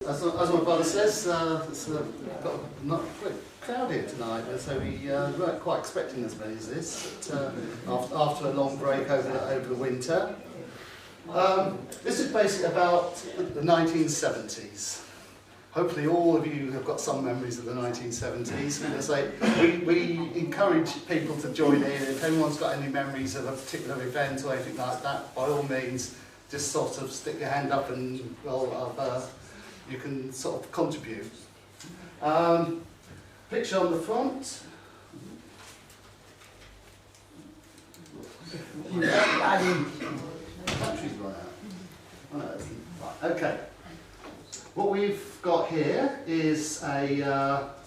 As my brother says, it's got not quite crowd here tonight, so we weren't quite expecting as many as this after a long break over the winter. This is basically about the 1970s. Hopefully all of you have got some memories of the 1970s. As I say, we encourage people to join in. If anyone's got any memories of a particular event or anything like that, by all means, just sort of stick your hand up and you can sort of contribute. Picture on the front. Battery's run out. Okay. What we've got here is an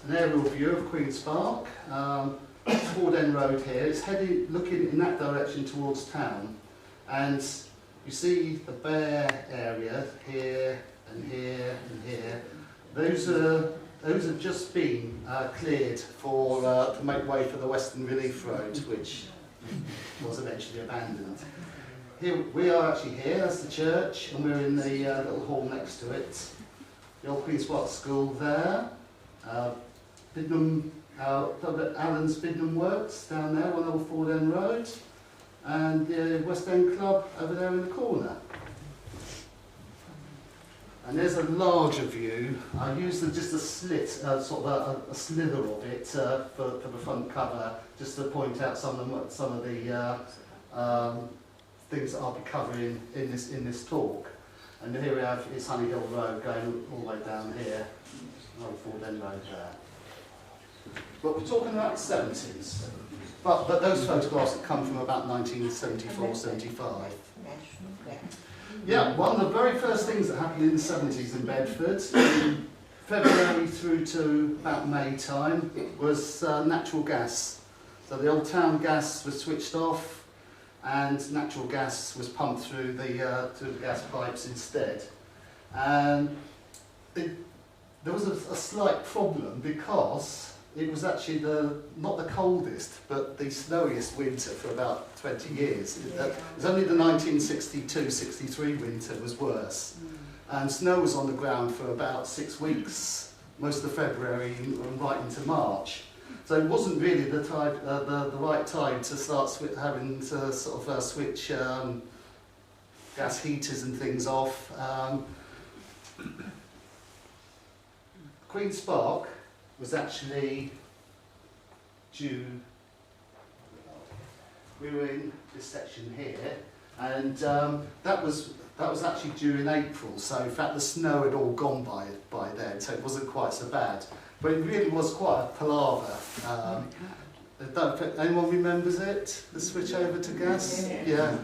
aerial view of Queen's Park. Ford End Road here. It's looking in that direction towards town, and you see the bare area here and here and here. Those have just been cleared to make way for the Western Relief Road, which was eventually abandoned. Here we are actually here. That's the church, and we're in the little hall next to it. The old Queen's Park School there. Allen's Bidnam Works down there on Old Ford End Road. And the West End Club over there in the corner. And there's a larger view. I used just a slit, sort of a slither of it for the front cover, just to point out some of the things that I'll be covering in this talk. And here we have is Honey Hill Road going all the way down here, Old Ford End Road there. But we're talking about the 70s. But those photographs that come from about 1974, 75. Yeah, one of the very first things that happened in the 70s in Bedford, February through to about May time, was natural gas. So the old town gas was switched off, and natural gas was pumped through the gas pipes instead. And there was a slight problem because it was actually not the coldest, but the snowiest winter for about 20 years. It was only the 1962-63 winter was worse. And snow was on the ground for about 6 weeks, most of February and right into March. So it wasn't really the right time to start having to sort of switch gas heaters and things off. Queen's Park was actually due. We were in this section here, and that was actually due in April. So in fact, the snow had all gone by then, so it wasn't quite so bad. But it really was quite a palaver. Anyone remembers it? The switch over to gas? Yeah.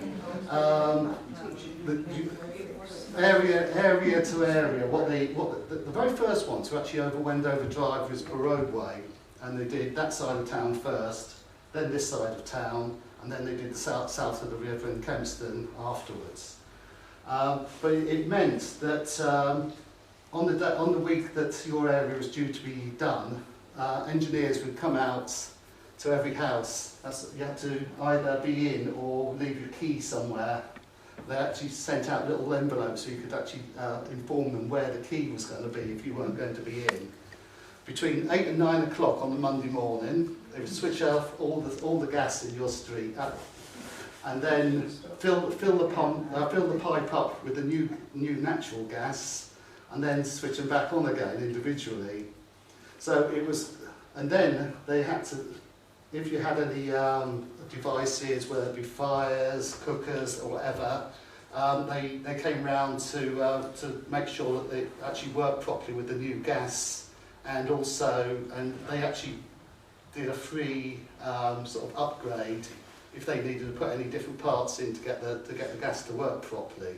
Area to area. The very first ones who actually went over Drive was Barrow Way, and they did that side of town first, then this side of town, and then they did the south of the river in Kempston afterwards. But it meant that on the week that your area was due to be done, engineers would come out to every house. You had to either be in or leave your key somewhere. They actually sent out little envelopes so you could actually inform them where the key was going to be if you weren't going to be in. Between 8 and 9 o'clock on the Monday morning, they would switch off all the gas in your street, and then fill the pipe up with the new natural gas, and then switch them back on again individually. So it was, and then they had to, if you had any devices, whether it be fires, cookers, or whatever, they came round to make sure that they actually worked properly with the new gas, and they actually did a free sort of upgrade if they needed to put any different parts in to get the gas to work properly.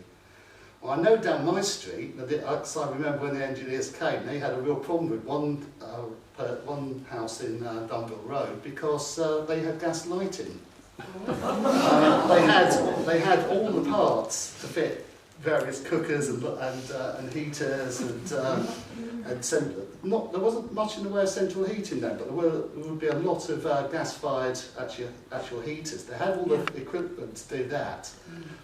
Well, I know down my street, because I remember when the engineers came, they had a real problem with one house in Dunville Road because they had gas lighting. They had all the parts to fit various cookers and heaters and there wasn't much in the way of central heating then, but there would be a lot of gas-fired actual heaters. They had all the equipment to do that,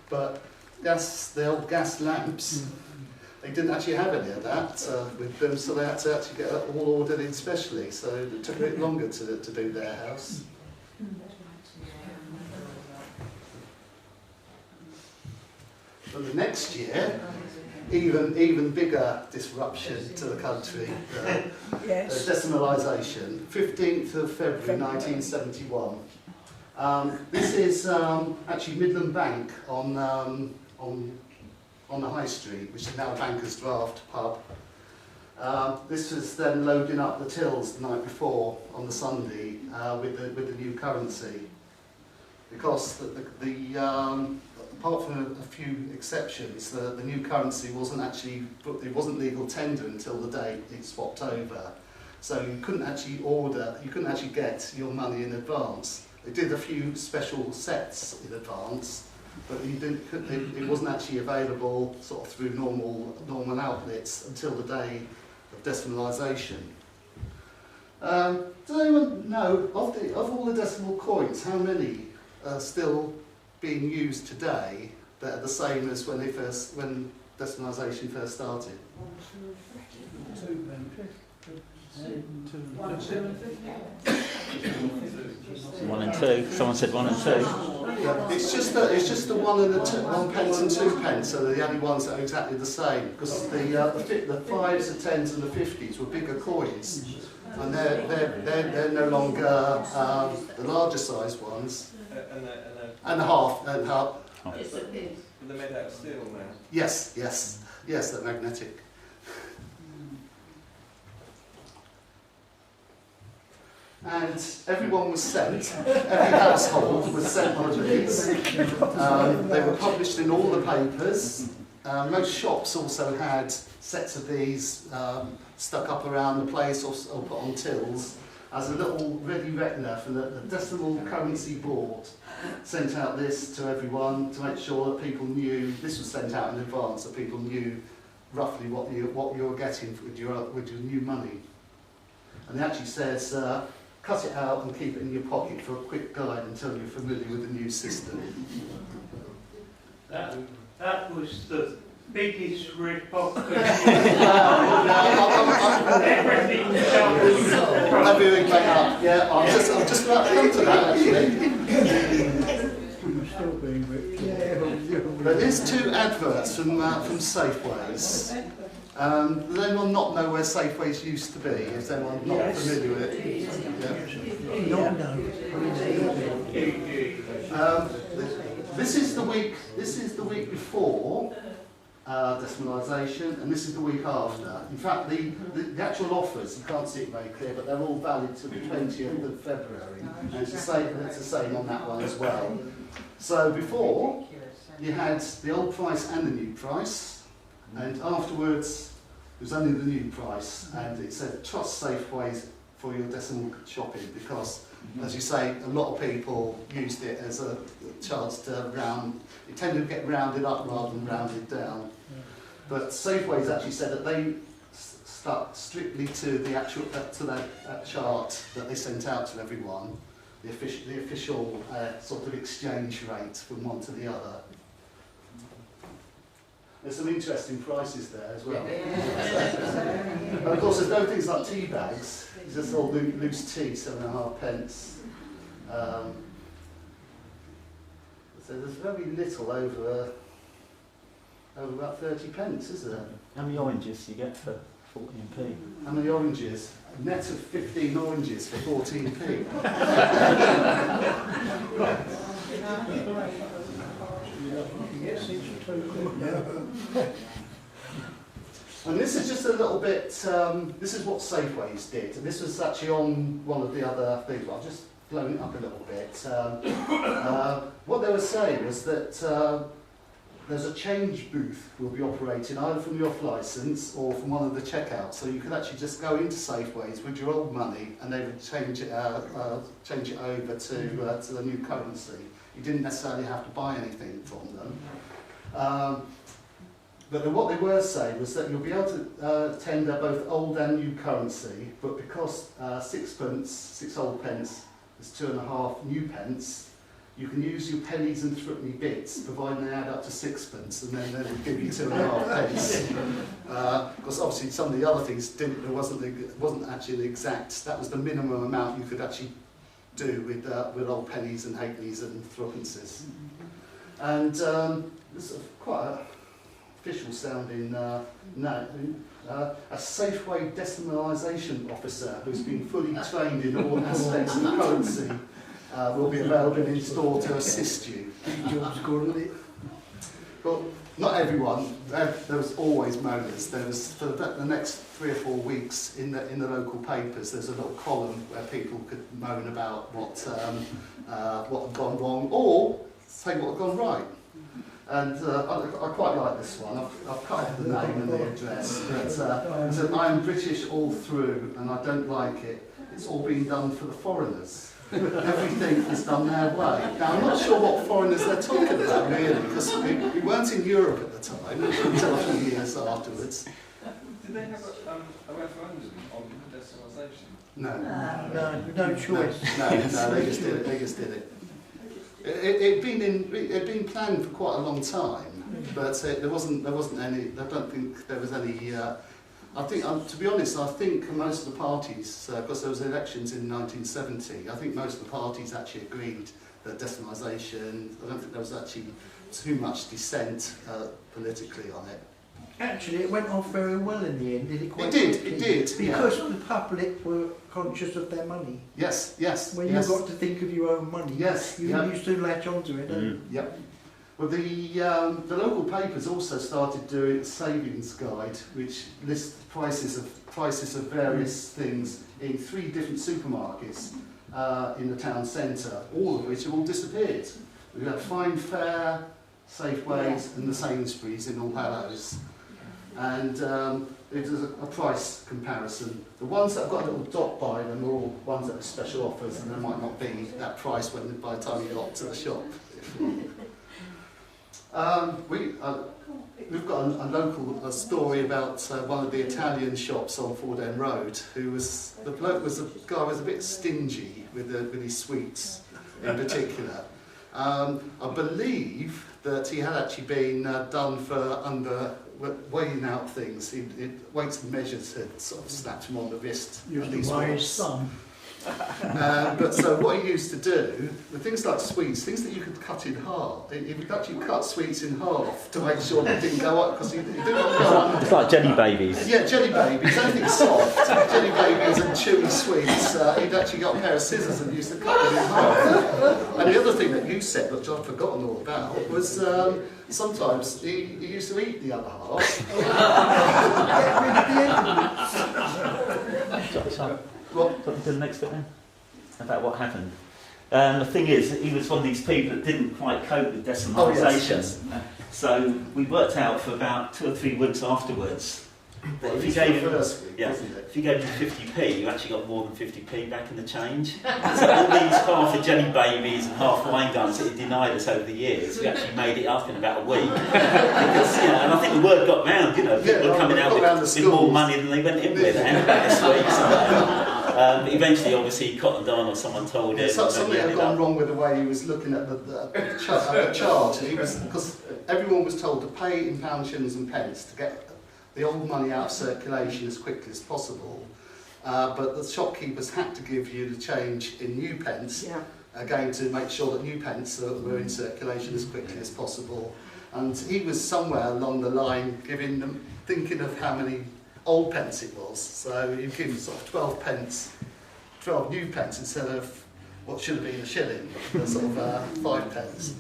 but the old gas lamps they didn't actually have any of that with them, so they had to actually get it all ordered in specially, so it took a bit longer to do their house. But the next year, even bigger disruption to the country, Yes. decimalisation, 15th of February 1971. This is actually Midland Bank on the High Street, which is now Banker's Draft pub. This was then loading up the tills the night before on the Sunday with the new currency, because apart from a few exceptions, the new currency wasn't legal tender until the day it swapped over. So you couldn't actually get your money in advance. They did a few special sets in advance, but it wasn't actually available sort of through normal outlets until the day of decimalisation. Does anyone know of all the decimal coins, how many are still being used today that are the same as when decimalisation first started? 1 and 2. Someone said 1 and 2. It's just the 1 and the 1 pence and 2 pence are the only ones that are exactly the same, because the 5s, the 10s and the 50s were bigger coins, and they're no longer the larger size ones. And the half. But they're made out of steel now. Yes, they're magnetic. And everyone was sent, every household was sent one of these. They were published in all the papers. Most shops also had sets of these stuck up around the place or put on tills as a little ready reckoner for the Decimal Currency Board. Sent out this to everyone to make sure that people knew, this was sent out in advance, so people knew roughly what you were getting with your new money. And it actually says, cut it out and keep it in your pocket for a quick guide until you're familiar with the new system. That was the biggest rip-off. Everything went up, yeah, I'm just about to come to that actually. But there's 2 adverts from Safeways. Does anyone not know where Safeways used to be? Is anyone not familiar with it? Yeah. This is the week before decimalisation, and this is the week after. In fact, the actual offers, you can't see it very clear, but they're all valid to the 20th of February. And it's the same on that one as well. So before, you had the old price and the new price, and afterwards, it was only the new price, and it said, trust Safeways for your decimal shopping, because, as you say, a lot of people used it as a chance to round. It tended to get rounded up rather than rounded down. But Safeways actually said that they stuck strictly to the actual that chart that they sent out to everyone, the official sort of exchange rate from one to the other. There's some interesting prices there as well. And of course, there's no things like tea bags. It's just all loose tea, 7.5 pence. So there's very little over about 30 pence, is there? How many oranges do you get for 14p? How many oranges? A net of 15 oranges for 14p. And this is just a little bit, this is what Safeways did, and this was actually on one of the other things, but I've just blown it up a little bit. What they were saying was that there's a change booth will be operating either from your off licence or from one of the checkouts, so you could actually just go into Safeways with your old money and they would change it over to the new currency. You didn't necessarily have to buy anything from them. But what they were saying was that you'll be able to tender both old and new currency, but because 6 old pence is 2.5 new pence, you can use your pennies and threepenny bits, providing they add up to sixpence, and then they'll give you 2.5 pence. Because obviously some of the other things didn't. There wasn't actually the exact. That was the minimum amount you could actually do with old pennies and halfpennies and threepences. And this is quite an official sounding name. A Safeway decimalisation officer who's been fully trained in all aspects of currency will be available in store to assist you. Well, not everyone. There was always moaners. There was, for the next 3 or 4 weeks in the local papers, there's a little column where people could moan about what had gone wrong or say what had gone right. And I quite like this one. I've cut off the name and the address. But it said, I am British all through and I don't like it. It's all been done for the foreigners. Everything is done their way. Now, I'm not sure what foreigners they're talking about, really, because we weren't in Europe at the time, until a few years afterwards. Did they have a referendum on decimalisation? No choice. No, they just did it. It'd been planned for quite a long time, but there wasn't any. I don't think there was any. I think, to be honest, I think most of the parties, because there was elections in 1970, I think most of the parties actually agreed that decimalisation. I don't think there was actually too much dissent politically on it. Actually, it went off very well in the end, did it? Quite It did. Because the public were conscious of their money. Yes. When you got to think of your own money, you used to latch onto it. Yep. Well, the local papers also started doing a savings guide, which lists prices of various things in 3 different supermarkets in the town centre, all of which have all disappeared. We've had Fine Fair, Safeways, and the Sainsbury's in All Hallows. And it was a price comparison. The ones that have got a little dot by them are all ones that are special offers, and there might not be that price by the time you got to the shop. We've got a local story about one of the Italian shops on Ford End Road. The guy was a bit stingy with his sweets in particular. I believe that he had actually been done for weighing out things. Weights and measures had sort of slapped him on the wrist. Used to weigh his son. But so what he used to do, with things like sweets, things that you could cut in half, he would actually cut sweets in half to make sure they didn't go up, because he didn't want to go up. It's like jelly babies. Yeah, jelly babies, anything soft, jelly babies and chewy sweets. He'd actually got a pair of scissors and used to cut them in half. And the other thing that you said, which I've forgotten all about, was sometimes he used to eat the other half. What? Got to do the next bit then? About what happened. The thing is, he was one of these people that didn't quite cope with decimalisation. So we worked out for about 2 or 3 weeks afterwards that if you gave him, if you gave him 50p, you actually got more than 50p back in the change. So all these half of jelly babies and half wine guns that he denied us over the years, we actually made it up in about a week. Because, and I think the word got round, people were coming out with more money than they went in with this week. So, eventually, obviously, he cottoned on, or someone told him. Something had gone wrong with the way he was looking at the chart. Because everyone was told to pay in pounds, shillings and pence to get the old money out of circulation as quickly as possible. But the shopkeepers had to give you the change in new pence, again to make sure that new pence were in circulation as quickly as possible. And he was somewhere along the line thinking of how many old pence it was, so you give him sort of 12 new pence instead of what should have been a shilling, the sort of 5 pence.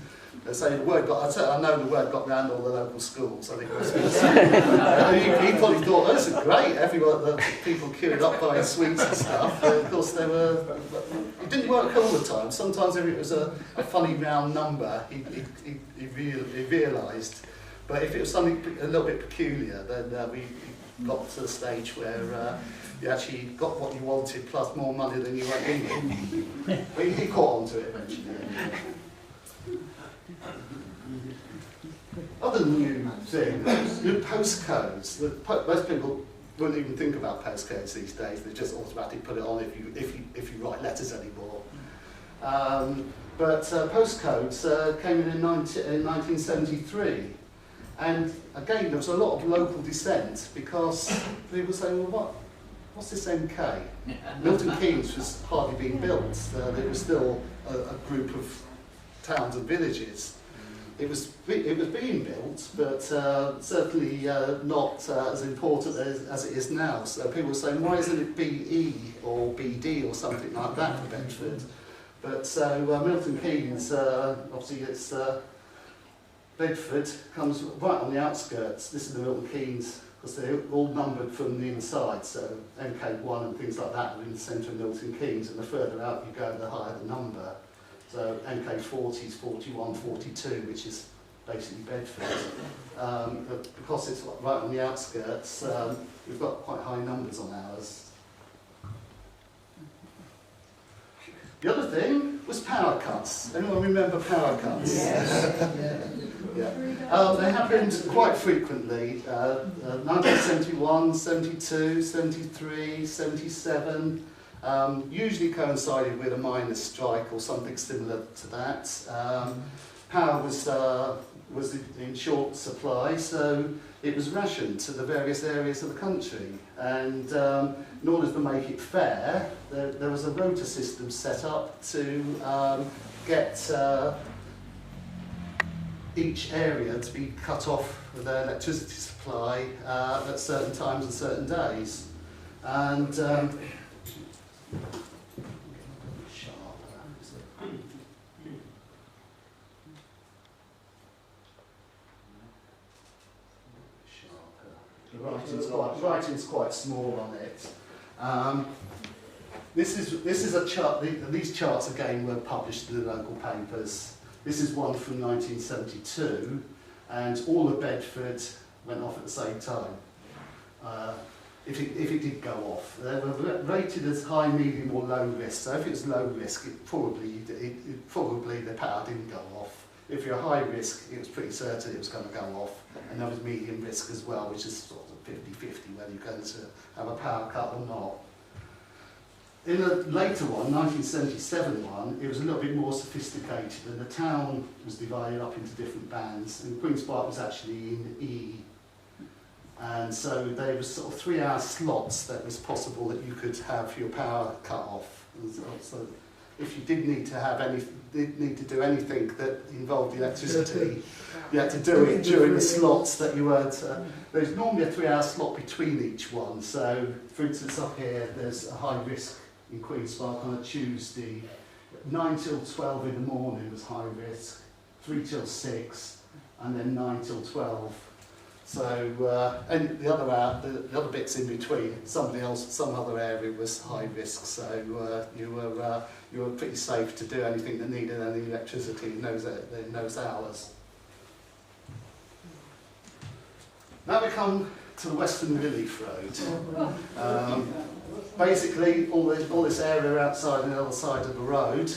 So the word I know the word got round all the local schools. I think it was. He probably thought, "Oh, this is great." Everyone, the people queued up buying sweets and stuff. Of course, it didn't work all the time. Sometimes if it was a funny round number, he realised. But if it was something a little bit peculiar, then we got to the stage where you actually got what you wanted plus more money than you went in with. But he caught on to it eventually. Other new things, new postcodes. Most people wouldn't even think about postcodes these days. They just automatically put it on if you write letters anymore. But postcodes came in 1973. And again, there was a lot of local dissent because people were saying, well, what's this MK? Milton Keynes was hardly being built. There was still a group of towns and villages. It was being built, but certainly not as important as it is now. So people were saying, why isn't it BE or BD or something like that for Bedford? But so Milton Keynes, obviously it's Bedford comes right on the outskirts. This is the Milton Keynes, because they're all numbered from the inside. So MK1 and things like that are in the centre of Milton Keynes, and the further out you go, the higher the number. So MK40 is 41, 42, which is basically Bedford. But because it's right on the outskirts, we've got quite high numbers on ours. The other thing was power cuts. Anyone remember power cuts? Yes. Yeah. They happened quite frequently. 1971, 72, 73, 77. Usually coincided with a miners' strike or something similar to that. Power was in short supply, so it was rationed to the various areas of the country. And in order to make it fair, there was a rota system set up to get each area to be cut off with their electricity supply at certain times and certain days. And the writing's quite small on it. This is a chart. These charts again were published in the local papers. This is one from 1972, and all of Bedford went off at the same time. If it did go off, they were rated as high, medium, or low risk. So if it was low risk, probably the power didn't go off. If you're high risk, it was pretty certain it was going to go off. And there was medium risk as well, which is sort of 50-50 whether you're going to have a power cut or not. In a later one, 1977 one, it was a little bit more sophisticated, and the town was divided up into different bands, and Queen's Park was actually in E. And so there was sort of 3-hour slots that was possible that you could have your power cut off. And so if you did need to do anything that involved electricity, you had to do it during the slots that you weren't. There's normally a 3-hour slot between each one. So, for instance, up here, there's a high risk in Queen's Park on a Tuesday. 9 till 12 in the morning was high risk, 3 till 6, and then 9 till 12. So, and the other bits in between, some other area was high risk. So you were pretty safe to do anything that needed any electricity in those hours. Now we come to the Western Relief Road. Basically, all this area outside and the other side of the road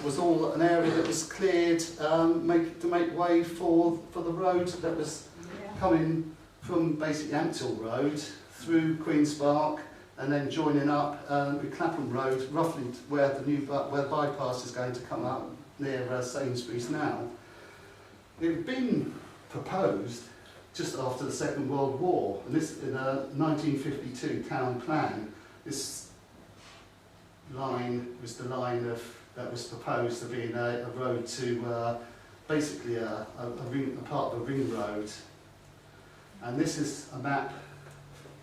was all an area that was cleared to make way for the road that was coming from basically Amptill Road through Queen's Park and then joining up with Clapham Road, roughly where the bypass is going to come up near Sainsbury's now. It had been proposed just after the Second World War, and this in a 1952 town plan. This line was the line that was proposed to be a road to basically a part of a ring road. And this is a map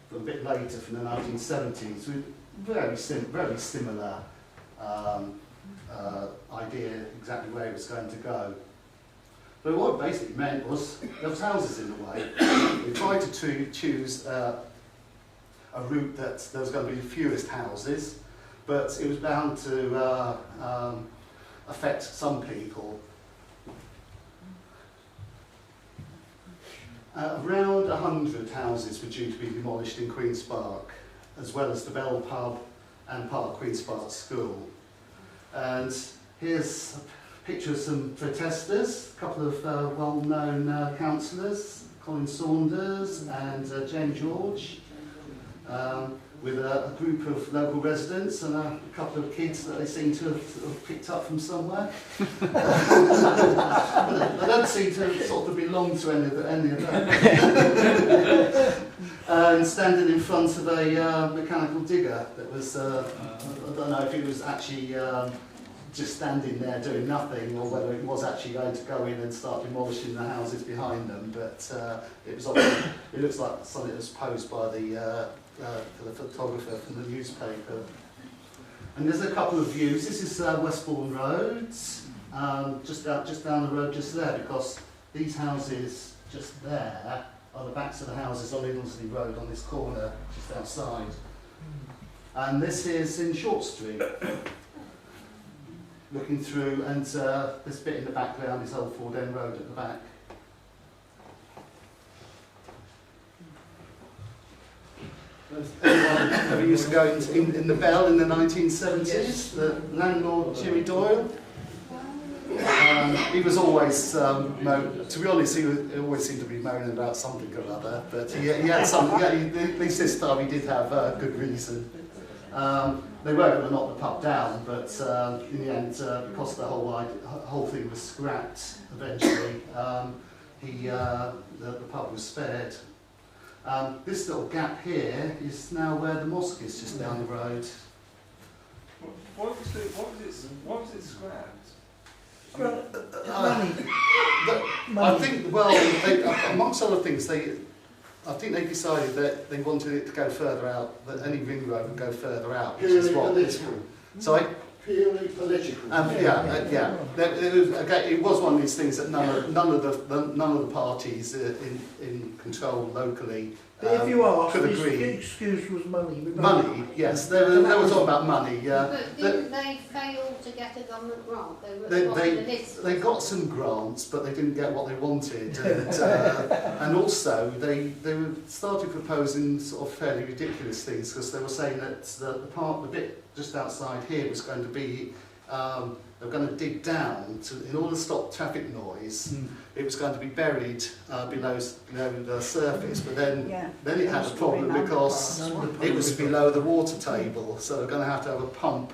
from a bit later, from the 1970s, with very similar idea exactly where it was going to go. But what it basically meant was there was houses in the way. We tried to choose a route that there was going to be the fewest houses, but it was bound to affect some people. Around 100 houses were due to be demolished in Queen's Park, as well as the Bell Pub and part of Queen's Park School. And here's a picture of some protesters, a couple of well-known councillors, Colin Saunders and Jane George. with a group of local residents and a couple of kids that they seem to have sort of picked up from somewhere. They don't seem to sort of belong to any of that. And standing in front of a mechanical digger that was, I don't know if he was actually just standing there doing nothing, or whether it was actually going to go in and start demolishing the houses behind them. But it was obviously, it looks like something that was posed by the photographer from the newspaper. And there's a couple of views. This is Westbourne Road, just down the road just there, because these houses just there are the backs of the houses on Iddlesley Road on this corner just outside. And this is in Short Street. Looking through, and this bit in the background is Old Ford End Road at the back. Anyone ever used to go in the Bell in the 1970s? Yes. The landlord, Jimmy Doyle. He was always, to be honest, he always seemed to be moaning about something or other, but he had something, at least this time he did have good reason. They were going to knock the pub down, but in the end, because the whole thing was scrapped eventually, the pub was spared. This little gap here is now where the mosque is, just down the road. What was it scrapped? I think, well, amongst other things, I think they decided that they wanted it to go further out, that any ring road would go further out, which is what. Sorry? Purely political. Yeah. It was one of these things that none of the parties in control locally But if you ask, could the agree. excuse was money. Money, yes. They were talking about money. But didn't they fail to get a government grant? They got some grants, but they didn't get what they wanted, and also they started proposing sort of fairly ridiculous things, because they were saying that the bit just outside here was going to be they were going to dig down in order to stop traffic noise. It was going to be buried below the surface, but then it had a problem because it was below the water table, so they're going to have a pump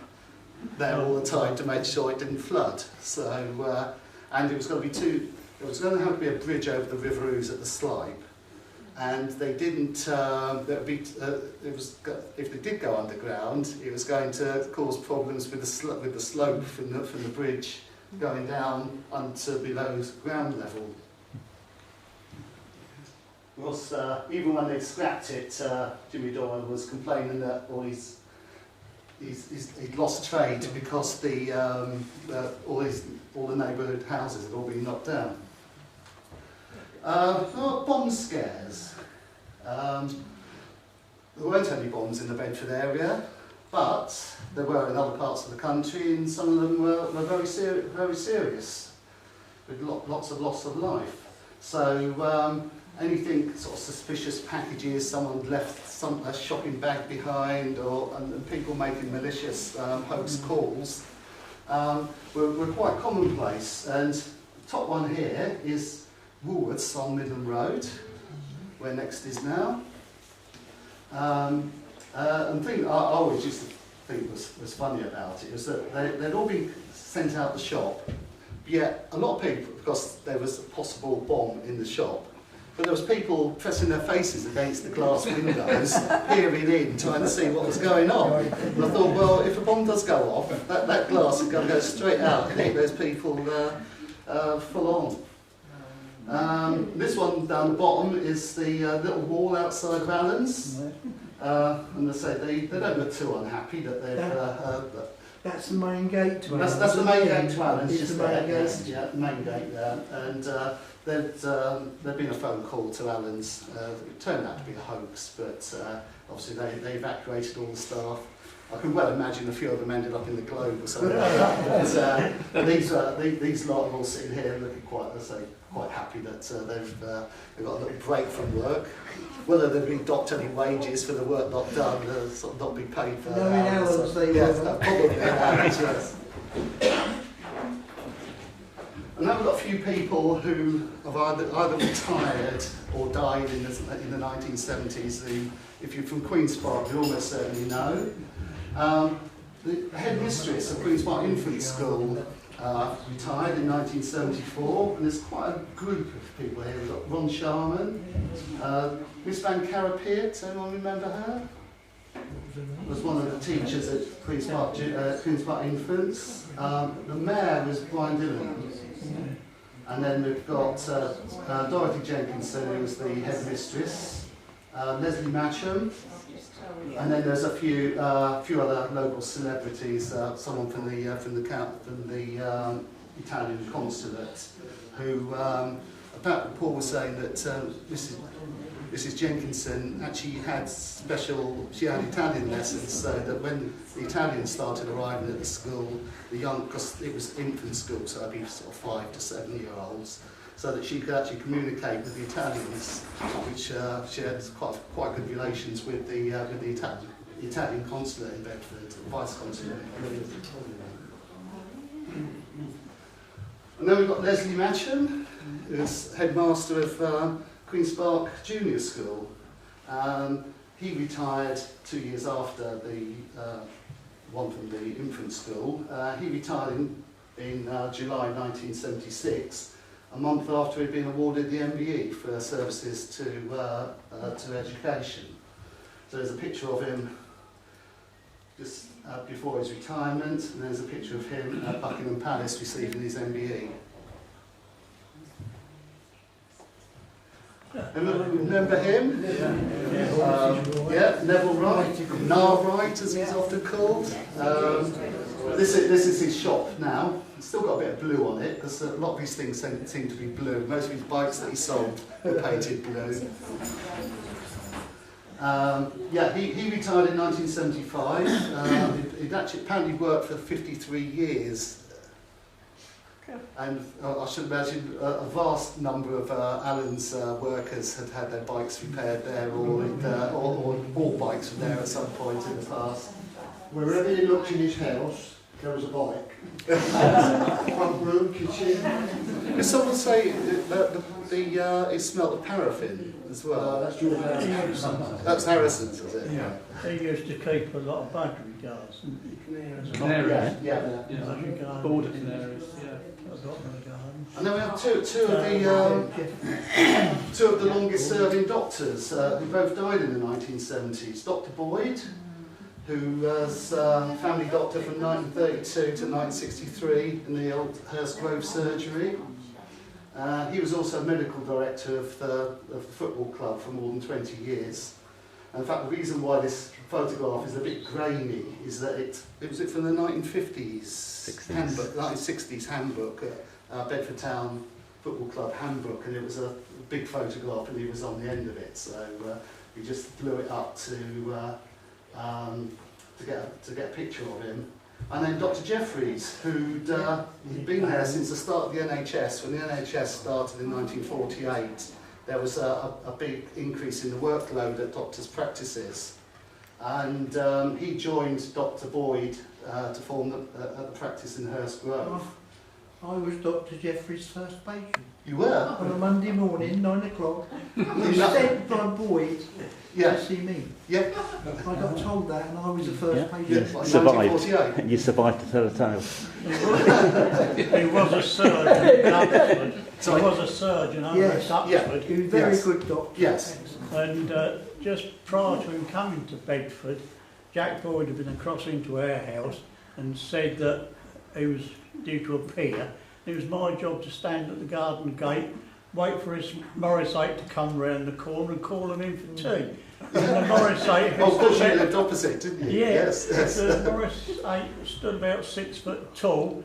there all the time to make sure it didn't flood. So and it was going to be it was going to have to be a bridge over the River Ouse at the Slipe, and they didn't. If they did go underground, it was going to cause problems with the slope from the bridge going down onto below ground level. Of course, even when they scrapped it, Jimmy Doyle was complaining that he'd lost trade because all the neighbourhood houses had all been knocked down. Bomb scares. There weren't any bombs in the Bedford area, but there were in other parts of the country, and some of them were very serious, with lots of loss of life. So anything sort of suspicious packages, someone left a shopping bag behind, and people making malicious hoax calls were quite commonplace. And the top one here is Woolworths on Midland Road, where Next is now. And the thing I always used to think was funny about it was that they'd all been sent out the shop, yet a lot of people, because there was a possible bomb in the shop, but there was people pressing their faces against the glass windows, peering in, trying to see what was going on. And I thought, well, if a bomb does go off, that glass is going to go straight out and hit those people full on. This one down the bottom is the little wall outside of Allen's, and they say they don't look too unhappy that they've. That's the main gate to Allen's. That's the main gate to Allen's. It's Just the main there, gate. yes, yeah, the main gate there, and there'd been a phone call to Allen's. It turned out to be a hoax, but obviously they evacuated all the staff. I can well imagine a few of them ended up in the Globe or something like that. But these lot are all sitting here looking quite happy that they've got a little break from work. Whether they've been docked any wages for the work not done, sort of not been paid for. No, in Allen's they yes, were. probably in Allen's, yes. And that got a few people who have either retired or died in the 1970s. If you're from Queen's Park, you almost certainly know. The headmistress of Queen's Park Infant School retired in 1974, and there's quite a group of people here. We've got Ron Sharman, Miss Van Carapiet, anyone remember her? Was one of the teachers at Queen's Park Infants. The mayor was Brian Dillon. And then we've got Dorothy Jenkinson, who was the headmistress, Leslie Matcham, and then there's a few other local celebrities. Someone from the Italian consulate, who apparently Paul was saying that Mrs. Jenkinson actually she had Italian lessons, so that when the Italians started arriving at the school, because it was infant school, so it'd be sort of 5 to 7 year olds, so that she could actually communicate with the Italians, which she had quite good relations with the Italian consulate in Bedford, vice consulate in Bedford. And then we've got Leslie Matcham, who's headmaster of Queen's Park Junior School. He retired 2 years after the one from the infant school. He retired in July 1976, a month after he'd been awarded the MBE for services to education. So there's a picture of him just before his retirement, and there's a picture of him at Buckingham Palace receiving his MBE. Remember him? Yeah, Neville Wright, Nar Wright as he's often called. This is his shop now. It's still got a bit of blue on it, because a lot of these things seem to be blue. Most of his bikes that he sold were painted blue. He retired in 1975. He'd actually apparently worked for 53 years. And I should imagine a vast number of Alan's workers had had their bikes repaired there, or all bikes were there at some point in the past. Wherever he looked in his house, there was a bike. Front room, kitchen. Did someone say that it smelled of paraffin as well? That's your house. That's Harrison's, is it? Yeah. They used to keep a lot of budgery guards. Canaries. Yeah. Yeah. Border canaries. Yeah. And then we have two of the longest serving doctors who both died in the 1970s. Dr. Boyd, who was family doctor from 1932 to 1963 in the old Hurst Grove surgery. He was also medical director of the football club for more than 20 years. And in fact, the reason why this photograph is a bit grainy is that it was from the 1950s handbook, 1960s handbook, Bedford Town Football Club handbook, and it was a big photograph, and he was on the end of it. So we just blew it up to get a picture of him. And then Dr. Jeffries, he'd been there since the start of the NHS. When the NHS started in 1948, there was a big increase in the workload at doctors' practices. And he joined Dr. Boyd to form the practice in Hurst Grove. I was Dr. Jeffries' first patient. You were? On a Monday morning, 9 o'clock. He was sent by Boyd to see me. Yeah. I got told that, and I was the first patient. Yeah. Survived. You survived to tell a tale. He was a surgeon in Oxford. Sorry? He was a surgeon over at Oxford. He was a very good doctor. Yes. And just prior to him coming to Bedford, Jack Boyd had been across into our house and said that he was due to appear. It was my job to stand at the garden gate, wait for his Morrisate to come round the corner and call him in for tea. And the Morrisate... Of course, you lived opposite, didn't you? Yeah, Yes. the Morrisate stood about 6 foot tall.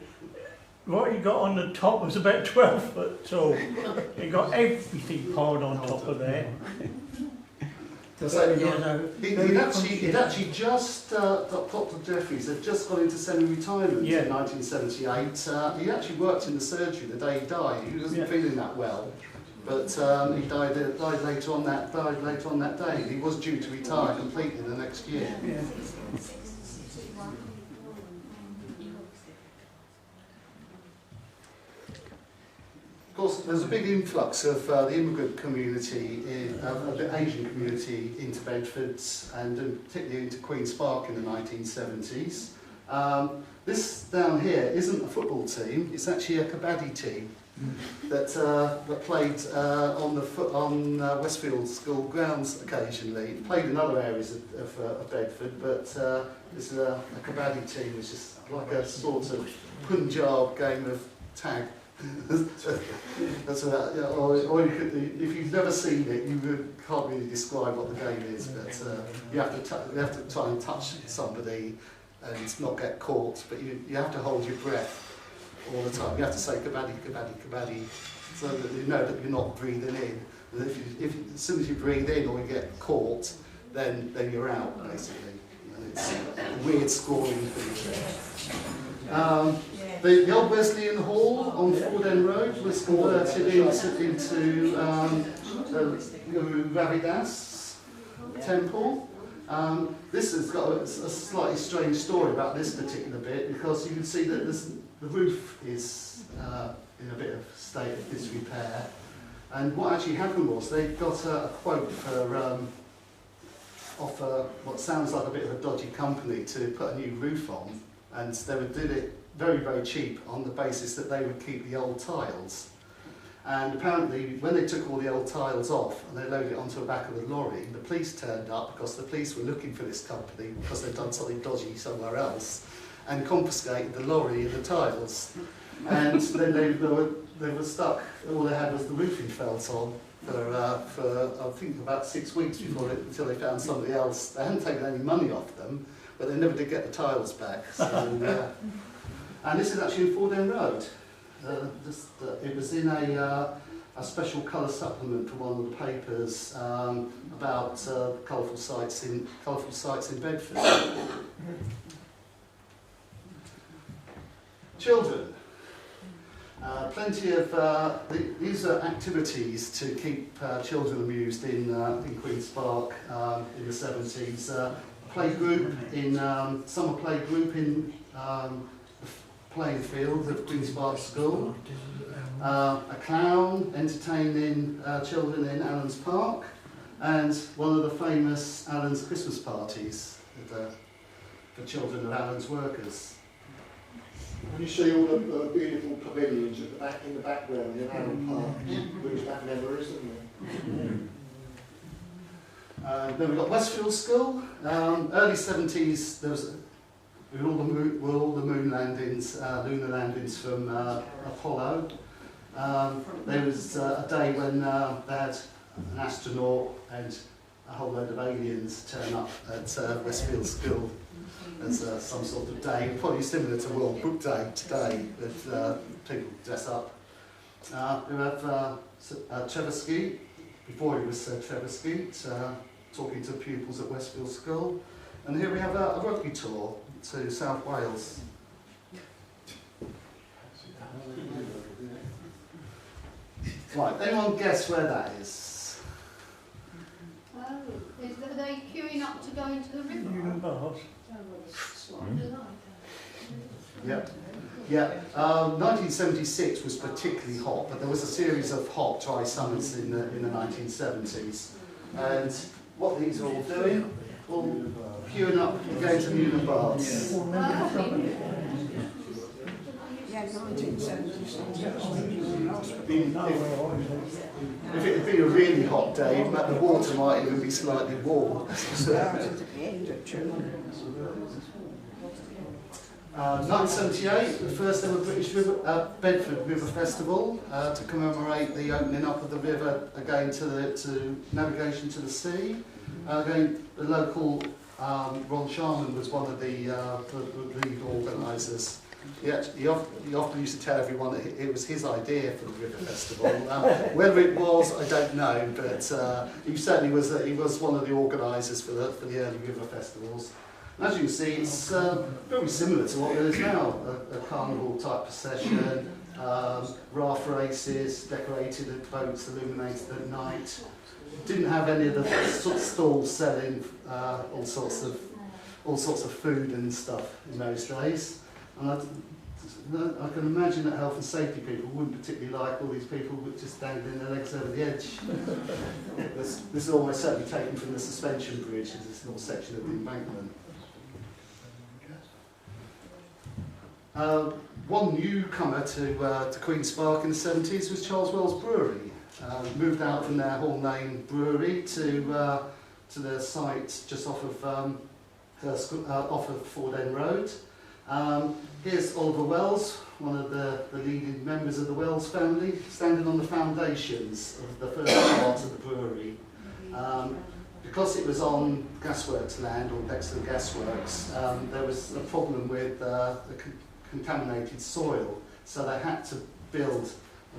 What he got on the top was about 12 foot tall. He got everything piled on top of there. So, he'd actually just, Dr. Jeffries had just gone into semi-retirement in 1978. He actually worked in the surgery the day he died. He wasn't feeling that well, but he died later on that day. He was due to retire completely the next year. Yeah. course, there's a big influx of the immigrant community, of the Asian community into Bedford and particularly into Queen's Park in the 1970s. This down here isn't a football team, it's actually a kabaddi team that played on Westfield School grounds occasionally. It played in other areas of Bedford, but this is a kabaddi team, which is like a sort of Punjab game of tag. That's about, or you could, if you've never seen it, you can't really describe what the game is, but you have to try and touch somebody and not get caught, but you have to hold your breath all the time. You have to say kabaddi, kabaddi, kabaddi, so that you know that you're not breathing in. And as soon as you breathe in or you get caught, then you're out, basically. And it's a weird scoring thing. The old Wesleyan Hall on Ford End Road was converted into Guru Ravidas Temple. This has got a slightly strange story about this particular bit, because you can see that the roof is in a bit of state of disrepair. And what actually happened was they got a quote off what sounds like a bit of a dodgy company to put a new roof on, and they did it very, very cheap on the basis that they would keep the old tiles. And apparently, when they took all the old tiles off and they loaded it onto the back of the lorry, the police turned up because the police were looking for this company because they'd done something dodgy somewhere else, and confiscated the lorry and the tiles. And then they were stuck. All they had was the roofing felt on for I think about 6 weeks until they found somebody else. They hadn't taken any money off them, but they never did get the tiles back. So, and this is actually in Ford End Road. It was in a special colour supplement from one of the papers about colourful sites in Bedford. Children. Plenty of these are activities to keep children amused in Queen's Park in the 70s. Play group in summer play group in playing field of Queen's Park School, a clown entertaining children in Allen's Park, and one of the famous Allen's Christmas parties for children of Allen's workers. When you see all the beautiful pavilions at in the background in Allen Park, it brings back memories, doesn't it? Then we've got Westfield School. Early 70s, there was with all the moon landings, lunar landings from Apollo. There was a day when they had an astronaut and a whole load of aliens turn up at Westfield School as some sort of day, probably similar to World Book Day today, that people dress up. We have Trevor Skeet, before he was Sir Trevor Skeet, talking to pupils at Westfield School. And here we have a rugby tour to South Wales. Right, anyone guess where that is? Oh, are they queuing up to go into the river? Yep. Yeah, 1976 was particularly hot, but there was a series of hot, dry summers in the 1970s. And what these are all doing, all queuing up and going to Newland Baths. Yeah, 1976. If it had been a really hot day, the water might even be slightly warm. 1978, the first ever British Bedford River Festival to commemorate the opening up of the river again to navigation to the sea. Again, the local Ron Sharman was one of the lead organisers. He often used to tell everyone that it was his idea for the River Festival. Whether it was, I don't know, but he certainly was. He was one of the organisers for the early river festivals. And as you can see, it's very similar to what there is now: a carnival type procession, raft races, decorated boats illuminated at night. Didn't have any of the stalls selling all sorts of food and stuff in those days. And I can imagine that health and safety people wouldn't particularly like all these people just dangling their legs over the edge. This is almost certainly taken from the suspension bridge, as this little section of the embankment. One newcomer to Queen's Park in the 70s was Charles Wells Brewery. Moved out from their Hall Lane Brewery to their site just off of Ford End Road. Here's Oliver Wells, one of the leading members of the Wells family, standing on the foundations of the first part of the brewery. Because it was on gasworks land, or Bedford gasworks, there was a problem with the contaminated soil, so they had to build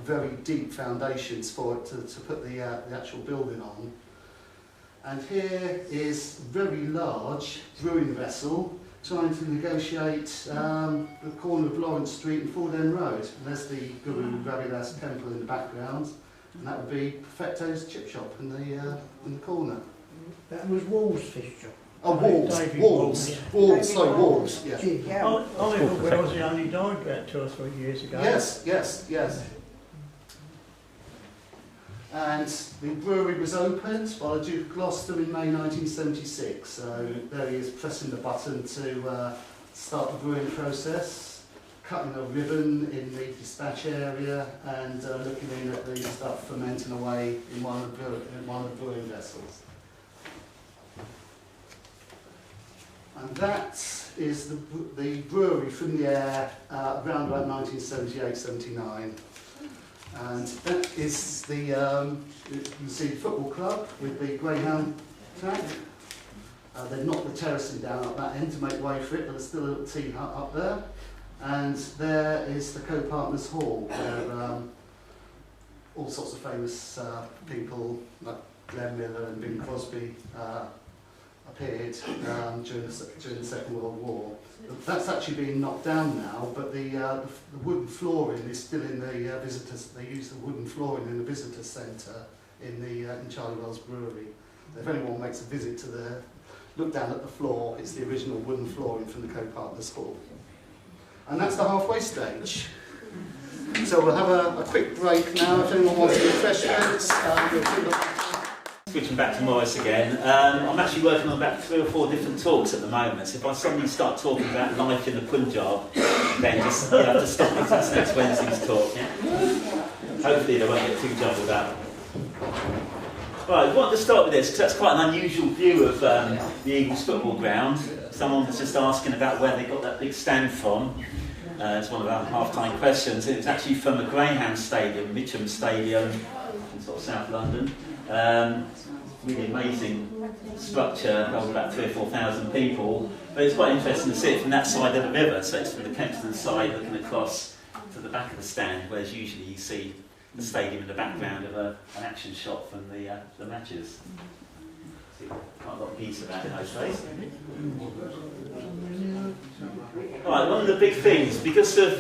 very deep foundations for it to put the actual building on. And here is a very large brewing vessel trying to negotiate the corner of Lawrence Street and Ford End Road. And there's the Guru Ravidas temple in the background, and that would be Perfecto's chip shop in the corner. That was Wall's fish shop. Oh, David Walls, yeah. Yeah. Oliver Wells, he only died about 2 or 3 years ago. Yes. And the brewery was opened by the Duke of Gloucester in May 1976. So there he is pressing the button to start the brewing process, cutting a ribbon in the dispatch area, and looking in at the stuff fermenting away in one of the brewing vessels. And that is the brewery from the air around about 1978-79. And that is the, you can see the football club with the greyhound track. They've knocked the terracing down at that end to make way for it, but there's still a little tea hut up there. And there is the Co-Partners Hall, where all sorts of famous people like Glenn Miller and Bing Crosby appeared during the Second World War. That's actually been knocked down now, but the wooden flooring is still in the visitors. They use the wooden flooring in the visitor centre in Charlie Wells Brewery. If anyone makes a visit to look down at the floor, it's the original wooden flooring from the Co-Partners Hall. And that's the halfway stage. So we'll have a quick break now. If anyone wants refreshments, Switching back to Morris again, I'm actually working on about 3 or 4 different talks at the moment. So if I suddenly start talking about life in the Punjab, then just you have to stop me till next Wednesday's talk. Yeah? Hopefully they won't get too jumbled up. Right, I want to start with this because that's quite an unusual view of the Eagles football ground. Someone was just asking about where they got that big stand from. It's one of our half-time questions. It was actually from a Greyhound Stadium, Mitcham Stadium, in sort of South London. Really amazing structure, held about 3,000 or 4,000 people. But it's quite interesting to see it from that side of the river. So it's from the Kempston side looking across to the back of the stand, whereas usually you see the stadium in the background of an action shot from the matches. See, quite a lot of geese about in those days. Right, one of the big things, because of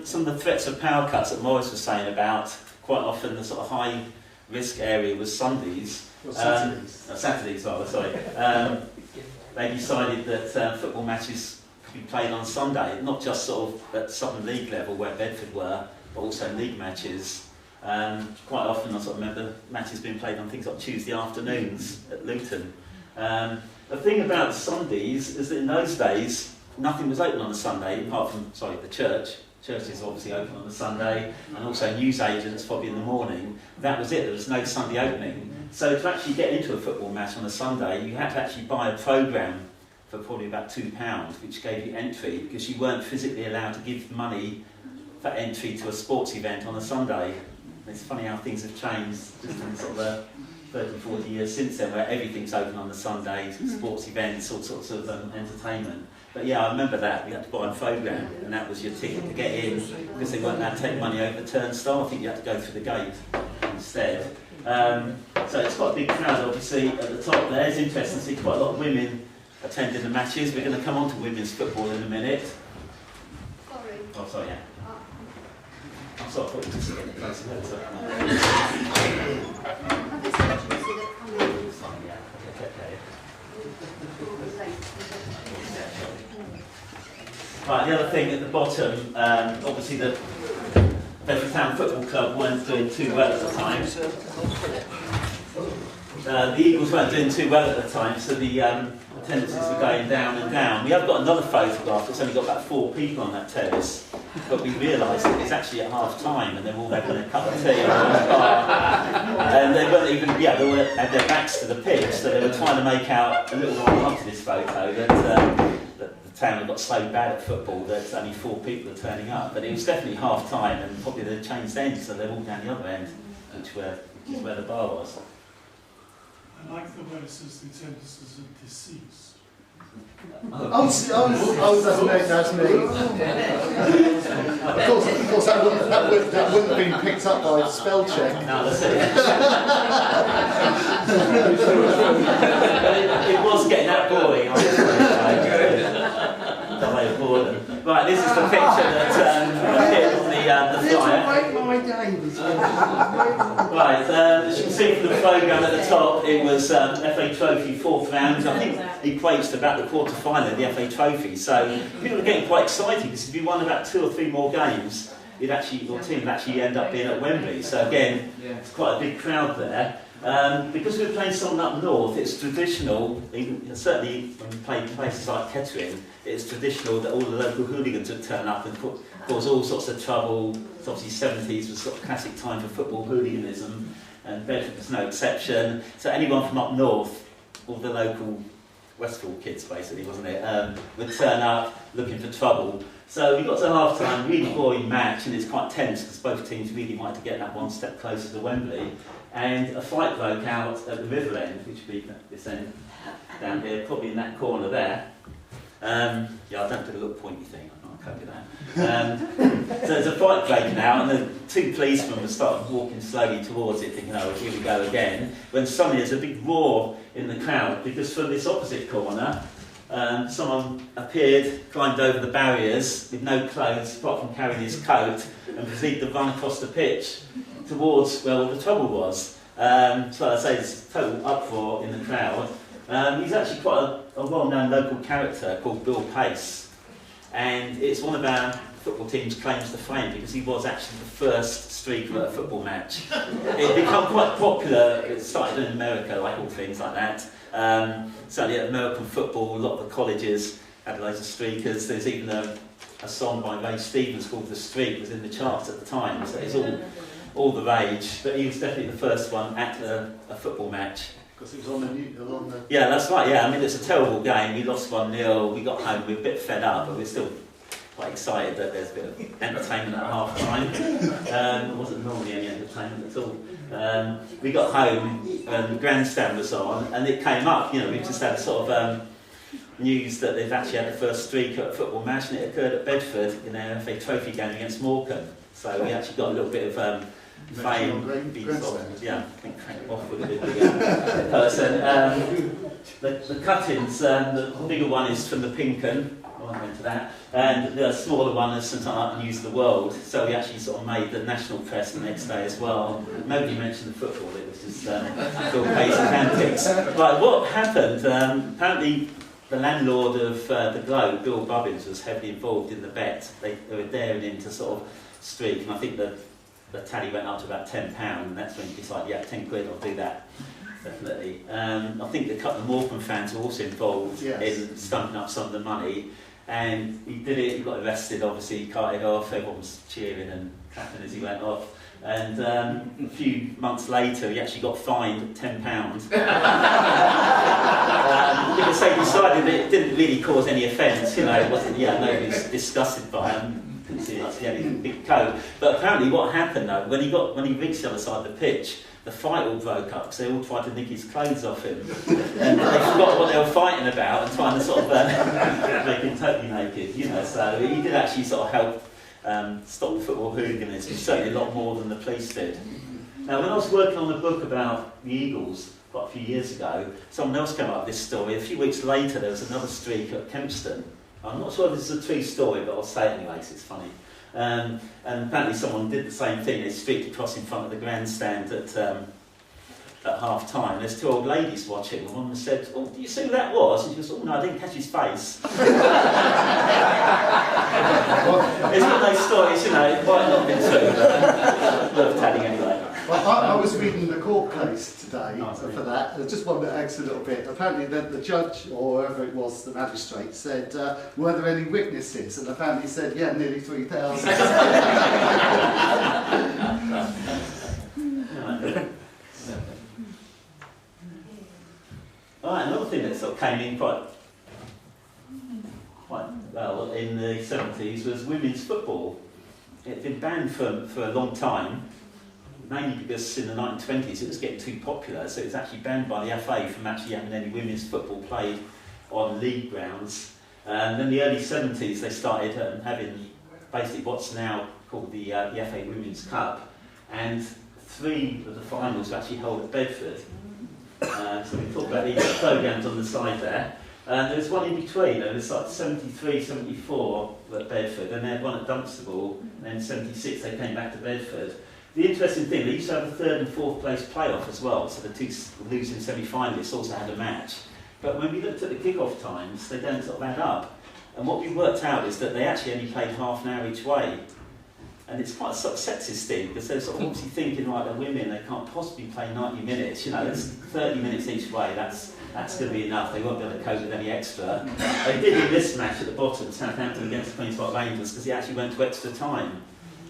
some of the threats of power cuts that Morris was saying about, quite often the sort of high risk area was Sundays. Saturdays, sorry. They decided that football matches could be played on Sunday, not just sort of at Southern League level where Bedford were, but also league matches. Quite often I sort of remember matches being played on things like Tuesday afternoons at Luton. The thing about Sundays is that in those days nothing was open on a Sunday apart from, the church. Church is obviously open on a Sunday, and also newsagents probably in the morning. That was it, there was no Sunday opening. So to actually get into a football match on a Sunday, you had to actually buy a programme for probably about £2, which gave you entry, because you weren't physically allowed to give money for entry to a sports event on a Sunday. It's funny how things have changed just in sort of the 30, 40 years since then, where everything's open on the Sundays, sports events, all sorts of entertainment. But yeah, I remember that. You had to buy a programme, and that was your ticket to get in, because they weren't allowed to take money over the turnstile. I think you had to go through the gate instead. So it's quite a big crowd, obviously, at the top there. It's interesting to see quite a lot of women attending the matches. We're going to come on to women's football in a minute. Sorry. Oh, sorry, yeah. I'm sorry, I thought it was just getting closer. Have this agency that come in. Yeah, okay. Right, the other thing at the bottom, obviously the Bedford Town Football Club weren't doing too well at the time. The Eagles weren't doing too well at the time, so the attendances were going down and down. We have got another photograph that's only got about 4 people on that terrace, but we realised that it's actually at half time and they're all having a cup of tea or a bar. And they weren't even, they had their backs to the pitch, so they were trying to make out a little while after this photo that the town had got so bad at football that only 4 people are turning up. But it was definitely half time and probably they'd changed ends, so they're all down the other end, which is where the bar was. I like the way it says the attendances are deceased. That's me. Of course, that wouldn't have been picked up by a spell check. No, that's it. It was getting that boring. Right, this is the picture that appeared on the flyer. Right, as you can see from the programme at the top, it was FA Trophy 4th round. I think it equates to about the quarter-final of the FA Trophy. So people are getting quite excited because if you won about 2 or 3 more games, your team would actually end up being at Wembley. So again, it's quite a big crowd there. Because we were playing someone up north, it's traditional, certainly when we play places like Kettering, it's traditional that all the local hooligans would turn up and cause all sorts of trouble. It's obviously 70s was sort of classic time for football hooliganism, and Bedford was no exception. So anyone from up north, all the local Westfield kids basically, wasn't it, would turn up looking for trouble. So we got to half time, really boring match, and it's quite tense because both teams really wanted to get that one step closer to Wembley. And a fight broke out at the river end, which would be this end down here, probably in that corner there. I don't do the little pointy thing, I can't do that. So there's a fight breaking out, and the 2 policemen were starting walking slowly towards it, thinking, oh, here we go again. When suddenly there's a big roar in the crowd, because from this opposite corner, someone appeared, climbed over the barriers with no clothes apart from carrying his coat, and proceeded to run across the pitch towards where all the trouble was. So I say there's total uproar in the crowd. He's actually quite a well-known local character called Bill Pace, and it's one of our football team's claims to fame because he was actually the first streaker at a football match. It became quite popular. It started in America, like all things like that. Certainly at American football, a lot of the colleges had loads of streakers. There's even a song by Ray Stevens called The Streak was in the charts at the time, so it's all the rage. But he was definitely the first one at a football match. Because it was on the... Yeah, that's right, yeah. I mean, it's a terrible game. We lost 1-0, we got home, we were a bit fed up, but we're still quite excited that there's a bit of entertainment at half time. There wasn't normally any entertainment at all. We got home and the grandstand was on, and it came up, we just had a sort of news that they've actually had the first streak at a football match, and it occurred at Bedford in their FA Trophy game against Morecambe. So we actually got a little bit of fame. I think Frank Boff would have been the person. The cuttings, the bigger one is from the Pinken. I won't go into that. And the smaller one is St Art News of the World. So we actually sort of made the national press the next day as well. Nobody mentioned the football, it was just Bill Pace's antics. Right, what happened? Apparently the landlord of the Globe, Bill Bubbins, was heavily involved in the bet. They were daring him to sort of streak, and I think the tally went up to about £10, and that's when he decided, yeah, 10 quid, I'll do that. Definitely. I think a couple of Morecambe fans were also involved in stumping up some of the money, and he did it, he got arrested, obviously, he carted off, everyone was cheering and clapping as he went off, and a few months later he actually got fined £10. Because they decided that it didn't really cause any offence, it wasn't, nobody was disgusted by him. See, that's the only big code. But apparently what happened though, when he reached the other side of the pitch, the fight all broke up because they all tried to nick his clothes off him. And they forgot what they were fighting about and trying to sort of make him totally naked, So he did actually sort of help stop the football hooliganism, certainly a lot more than the police did. Now when I was working on a book about the Eagles quite a few years ago, someone else came up with this story. A few weeks later there was another streak at Kempston. I'm not sure if this is a true story, but I'll say it anyway, 'cause it's funny. And apparently someone did the same thing. They streaked across in front of the grandstand at at half time. There's two old ladies watching, and one said, "Oh, do you see who that was?" And she goes, "Oh no, I didn't catch his face." It's one of those stories, you know, it might not be true, but worth telling anyway. Well, I was reading the court case today for that. There's just one that adds a little bit. Apparently the judge, or whoever it was, the magistrate, said, were there any witnesses? And apparently he said, yeah, nearly 3,000. Alright, another thing that sort of came in quite well in the 70s was women's football. It had been banned for a long time, mainly because in the 1920s it was getting too popular, so it was actually banned by the FA from actually having any women's football played on league grounds. And in the early 70s they started having basically what's now called the FA Women's Cup, and 3 of the finals were actually held at Bedford. So we talk about these programmes on the side there. There was one in between, there was like 73, 74 at Bedford, and they had one at Dunstable, and then 76 they came back to Bedford. The interesting thing, they used to have a 3rd and 4th place playoff as well, so the 2 losing semi-finalists also had a match. But when we looked at the kick-off times, they don't sort of add up. And what we worked out is that they actually only played half an hour each way. And it's quite a sort of sexist thing, because they're sort of obviously thinking, like, the women, they can't possibly play 90 minutes, you know, it's 30 minutes each way, that's going to be enough, they won't be able to cope with any extra. They did in this match at the bottom, Southampton against the Queen's Park Rangers, because he actually went to extra time.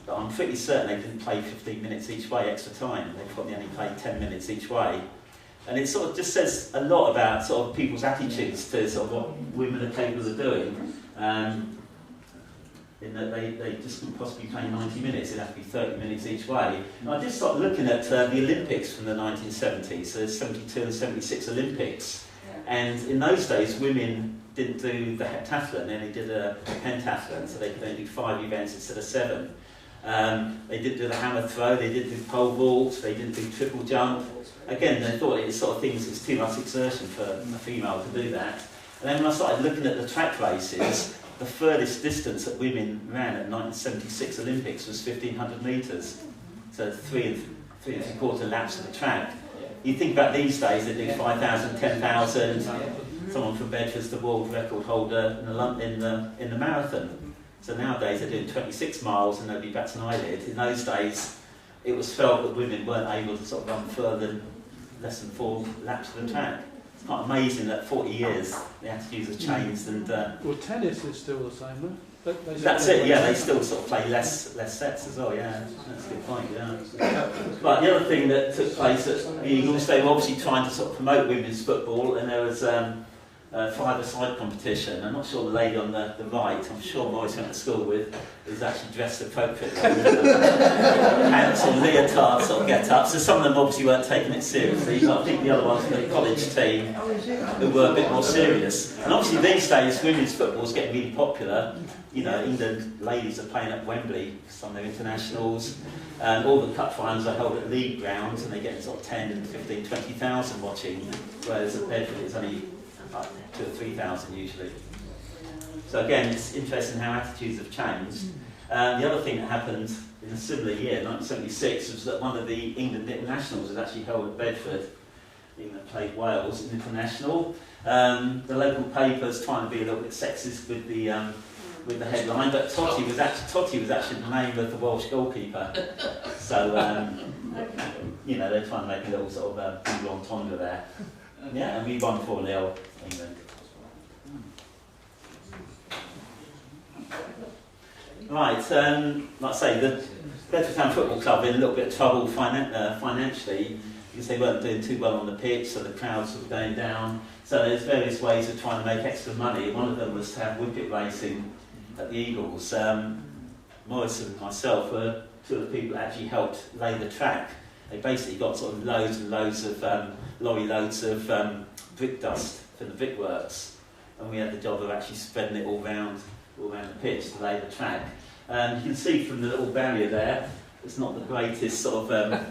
But I'm pretty certain they didn't play 15 minutes each way extra time, they probably only played 10 minutes each way. And it sort of just says a lot about sort of people's attitudes to sort of what women are capable of doing. In that they just couldn't possibly play 90 minutes, it'd have to be 30 minutes each way. And I did start looking at the Olympics from the 1970s, so there's 72 and 76 Olympics. And in those days, women didn't do the heptathlon, they only did a pentathlon, so they could only do 5 events instead of 7. They didn't do the hammer throw, they didn't do pole vault, they didn't do triple jump. Again, they thought it was sort of things, it's too much exertion for a female to do that. And then when I started looking at the track races, the furthest distance that women ran at 1976 Olympics was 1,500 metres. So 3 and 3/4 laps of the track. You think about these days, they do 5,000, 10,000. Someone from Bedford's the world record holder in the marathon. So nowadays they're doing 26 miles and nobody bats an eyelid. In those days, it was felt that women weren't able to sort of run further than less than 4 laps of the track. It's quite amazing that 40 years the attitudes have changed. And well, tennis is still the same, though. That's it. Yeah, they still sort of play less sets as well. Yeah, that's a good point. Yeah. But the other thing that took place at the Eagles, they were obviously trying to sort of promote women's football, and there was a 5-a-side competition. I'm not sure the lady on the right, I'm sure Maurice went to school with, is actually dressed appropriately. Pants and leotard sort of get up. So some of them obviously weren't taking it seriously, but I think the other ones were the college team who were a bit more serious. And obviously these days women's football is getting really popular. You know, England ladies are playing at Wembley for some of their internationals. All the cup finals are held at league grounds and they get sort of 10 and 15, 20,000 watching, whereas at Bedford it's only 2,000 or 3,000 usually. So again, it's interesting how attitudes have changed. The other thing that happened in a similar year, 1976, was that one of the England internationals was actually held at Bedford. England played Wales international. The local papers trying to be a little bit sexist with the headline, but Totti was actually the name of the Welsh goalkeeper. So you know, they're trying to make a little sort of double entendre there. Yeah, and we won 4-0 England. Right, like I say, the Bedford Town Football Club in a little bit of trouble financially because they weren't doing too well on the pitch, so the crowds were going down. So there's various ways of trying to make extra money. One of them was to have whippet racing at the Eagles. Maurice and myself were 2 of the people that actually helped lay the track. They basically got sort of loads and loads of lorry loads of brick dust for the brickworks, and we had the job of actually spreading it all round the pitch to lay the track. You can see from the little barrier there, it's not the greatest sort of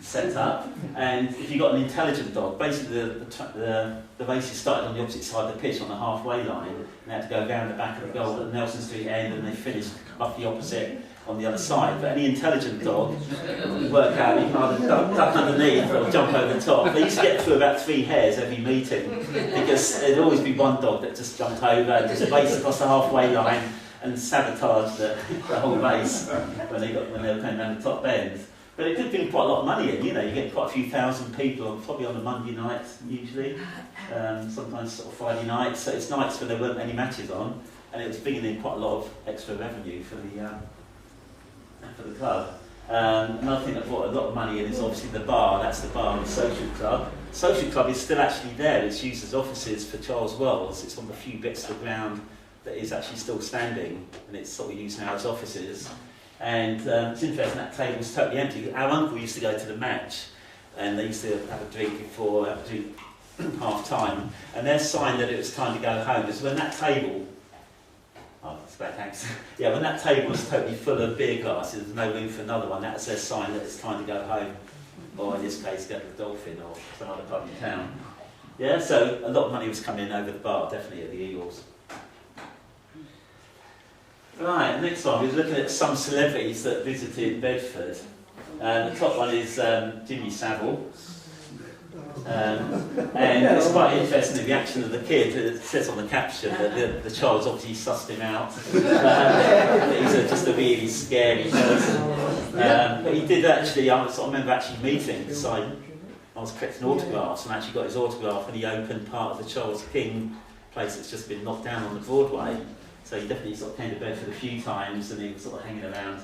setup. And if you've got an intelligent dog, basically the races started on the opposite side of the pitch on the halfway line, and they had to go round the back of the goal at the Nelson Street end, and they finished roughly opposite. on the other side. But any intelligent dog would work out you can either duck underneath or jump over the top. They used to get through about 3 hares every meeting because there'd always be one dog that just jumped over and just raced across the halfway line and sabotaged the whole race when they were coming down the top bend. But it did bring quite a lot of money in, you know, you get quite a few thousand people, probably on a Monday night usually, sometimes sort of Friday nights, so it's nights when there weren't any matches on, and it was bringing in quite a lot of extra revenue for the club. Another thing that brought a lot of money in is obviously the bar, that's the bar and the social club. The social club is still actually there, it's used as offices for Charles Wells, it's on the few bits of the ground that is actually still standing, and it's sort of used now as offices. And it's interesting, that table was totally empty. Our uncle used to go to the match, and they used to have a drink before, have a drink half time, and their sign that it was time to go home is when that table, oh, that's bad, thanks. Yeah, when that table was totally full of beer glasses, there's no room for another one, that was their sign that it's time to go home, or in this case, go to the Dolphin or some other pub in town. Yeah, so a lot of money was coming in over the bar, definitely at the Eagles. Right, next one, we're looking at some celebrities that visited Bedford. The top one is Jimmy Savile. And it's quite interesting, the reaction of the kid. It says on the caption that the child's obviously sussed him out. He's just a really scary person. But he did actually, I remember actually meeting, because I was collecting autographs and actually got his autograph when he opened part of the Charles King place that's just been knocked down on the Broadway. So he definitely sort of came to Bedford a few times, and he was sort of hanging around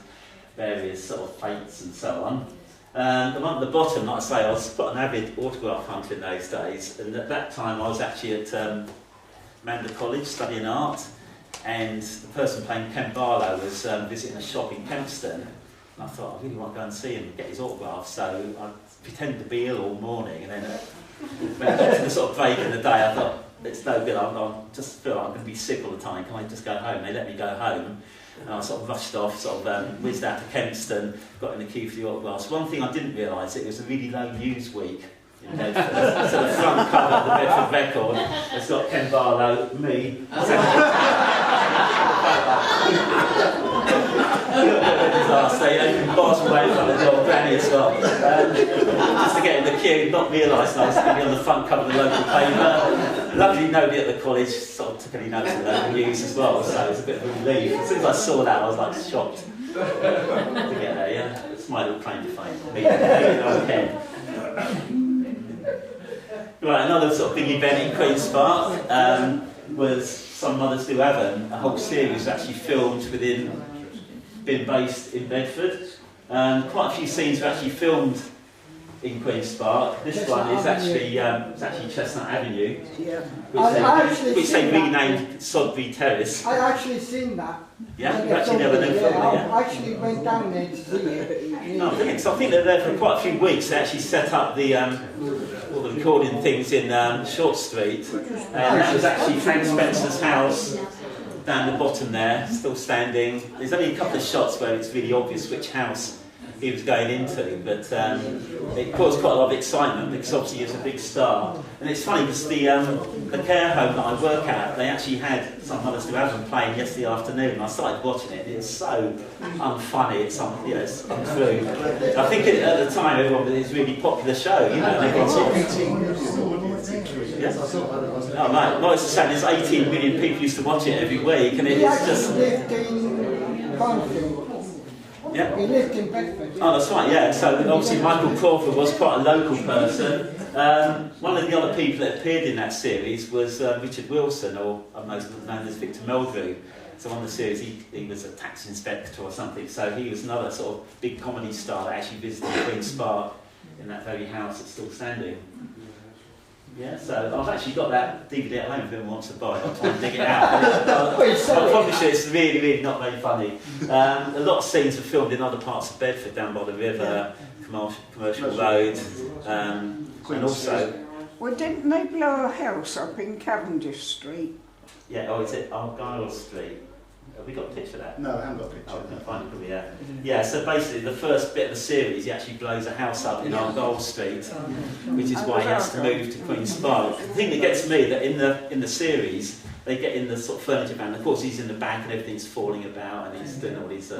various sort of fetes and so on. The one at the bottom, like I say, I was quite an avid autograph hunter in those days, and at that time I was actually at Manchester College studying art, and the person playing Ken Barlow was visiting a shop in Kempston, and I thought I really want to go and see him and get his autograph, so I pretended to be ill all morning, and then when I got to the sort of break in the day I thought, it's no good, I just feel like I'm going to be sick all the time, can I just go home? They let me go home, and I sort of rushed off, sort of whizzed out to Kempston, got in the queue for the autographs. One thing I didn't realise, it was a really low news week in Bedford. So the front cover of the Bedford Record has got Ken Barlow, me, disaster, you can boss away from the old granny as well. Just to get in the queue, not realising I was going to be on the front cover of the local paper. Luckily nobody at the college sort of took any notice of the local news as well, so it was a bit of a relief. As soon as I saw that I was like shocked to get there, yeah. It's my little claim to fame. Me and Ken. Right, another sort of big event in Queen's Park was Some Mothers Do Haven't. A whole series actually filmed within, been based in Bedford. Quite a few scenes were actually filmed in Queen's Park. This one is actually Chestnut Avenue, which they renamed Sodbury Terrace. I actually seen that. Yeah, you actually never knew filmed it, yeah? I actually went down there to see it. No, brilliant. So I think they're there for quite a few weeks. They actually set up the all the recording things in Short Street, and that was actually Frank Spencer's house down the bottom there, still standing. There's only a couple of shots where it's really obvious which house he was going into, but it caused quite a lot of excitement because obviously he was a big star. And it's funny because the care home that I work at, they actually had Some Mothers Do Haven't playing yesterday afternoon, and I started watching it, and it's so unfunny, it's untrue. I think at the time everyone, it was a really popular show, you know, and everyone sort of... Yes? Oh mate, no, it's the same, there's 18 million people used to watch it every week, and it's just... Yeah. He lived in Bedford. Oh, that's right, yeah. So obviously Michael Crawford was quite a local person. One of the other people that appeared in that series was Richard Wilson, or most known as Victor Meldrew. So on the series he was a tax inspector or something, so he was another sort of big comedy star that actually visited Queen's Park in that very house that's still standing. Yeah, so I've actually got that DVD at home if anyone wants to buy it. I'll try and dig it out. I promise you it's really, really not very funny. A lot of scenes were filmed in other parts of Bedford, down by the river, Commercial Road, and also... Well, didn't they blow a house up in Cavendish Street? Yeah, oh, is it Argyle Street? Have we got a picture of that? No, I haven't got a picture. Oh, I can find it, yeah. Yeah, so basically the first bit of the series, he actually blows a house up in Argyle Street, which is why he has to move to Queen's Park. The thing that gets me, that in the series, they get in the sort of furniture van, of course he's in the back and everything's falling about and he's doing all these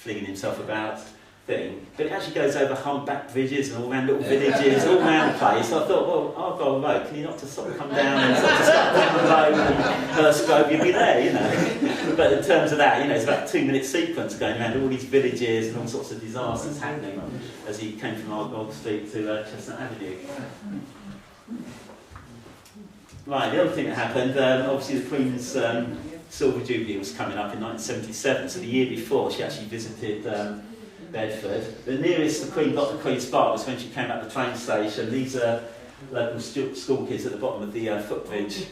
flinging himself about thing, but it actually goes over humpback bridges and all around little villages, all around the place. So I thought, well, I've got a road, can you not just sort of come down and sort of just down the road and Hurstgrove, you'll be there, you know. But in terms of that, you know, it's about a 2-minute sequence going around all these villages and all sorts of disasters happening as he came from Argyle Street to Chestnut Avenue. Right, the other thing that happened, obviously the Queen's Silver Jubilee was coming up in 1977, so the year before she actually visited Bedford. The nearest the Queen got to Queen's Park was when she came up the train station. These are local school kids at the bottom of the footbridge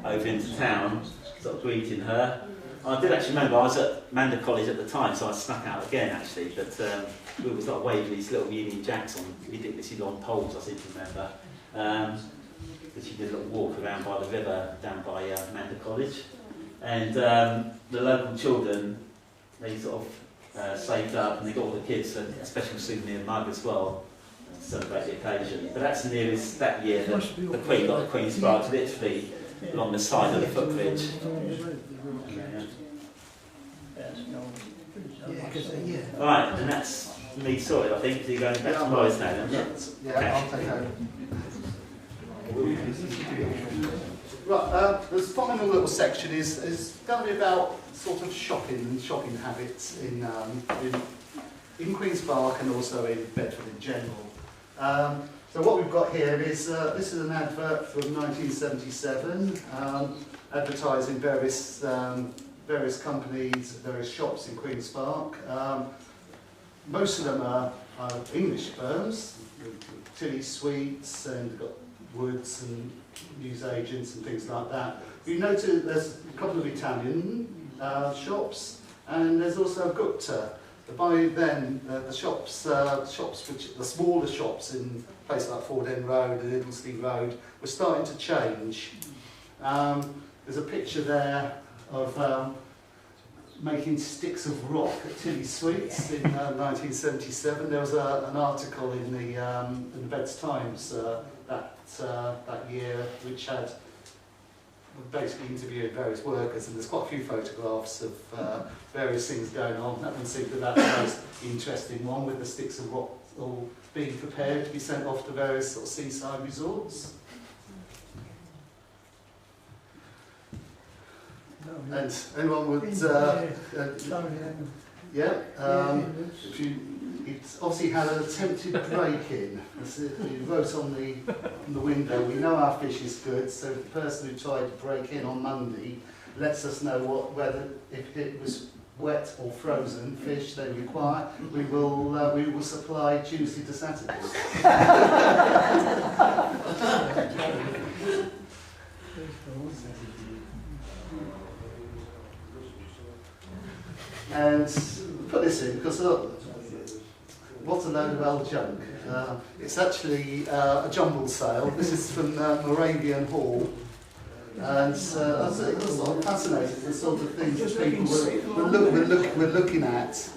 over into town, sort of greeting her. I did actually remember, I was at Manda College at the time, so I snuck out again actually, but we was like waving these little Union Jacks on ridiculously long poles, I seem to remember. But she did a little walk around by the river down by Manda College. And the local children, they sort of saved up and they got all the kids a special souvenir mug as well to celebrate the occasion. But that's the nearest that year that the Queen got the Queen's Park, literally along the side of the footbridge. Alright, and that's me sorted, I think. So you're going back to Morris now then? Yeah, I'll take over. Right, this final little section is going to be about sort of shopping and shopping habits in Queen's Park and also in Bedford in general. So what we've got here is, this is an advert from 1977, advertising various companies, various shops in Queen's Park. Most of them are English firms, Tilly Sweets, and they've got Woods and newsagents and things like that. You notice there's a couple of Italian shops, and there's also Gupta. By then, the smaller shops in places like Ford End Road and Iddlesey Road were starting to change. There's a picture there of making sticks of rock at Tilly Sweets in 1977. There was an article in the Beds Times that year, which had basically interviewed various workers, and there's quite a few photographs of various things going on. That one seemed to be the most interesting one, with the sticks of rock all being prepared to be sent off to various sort of seaside resorts. And anyone would, it obviously had an attempted break-in. He wrote on the window, "We know our fish is good, so if the person who tried to break in on Monday lets us know whether if it was wet or frozen fish they require, we will supply Tuesday to Saturday." And put this in because look, what a load of old junk. It's actually a jumble sale. This is from Moravian Hall. And I was sort of fascinated with the sort of things that people were looking at.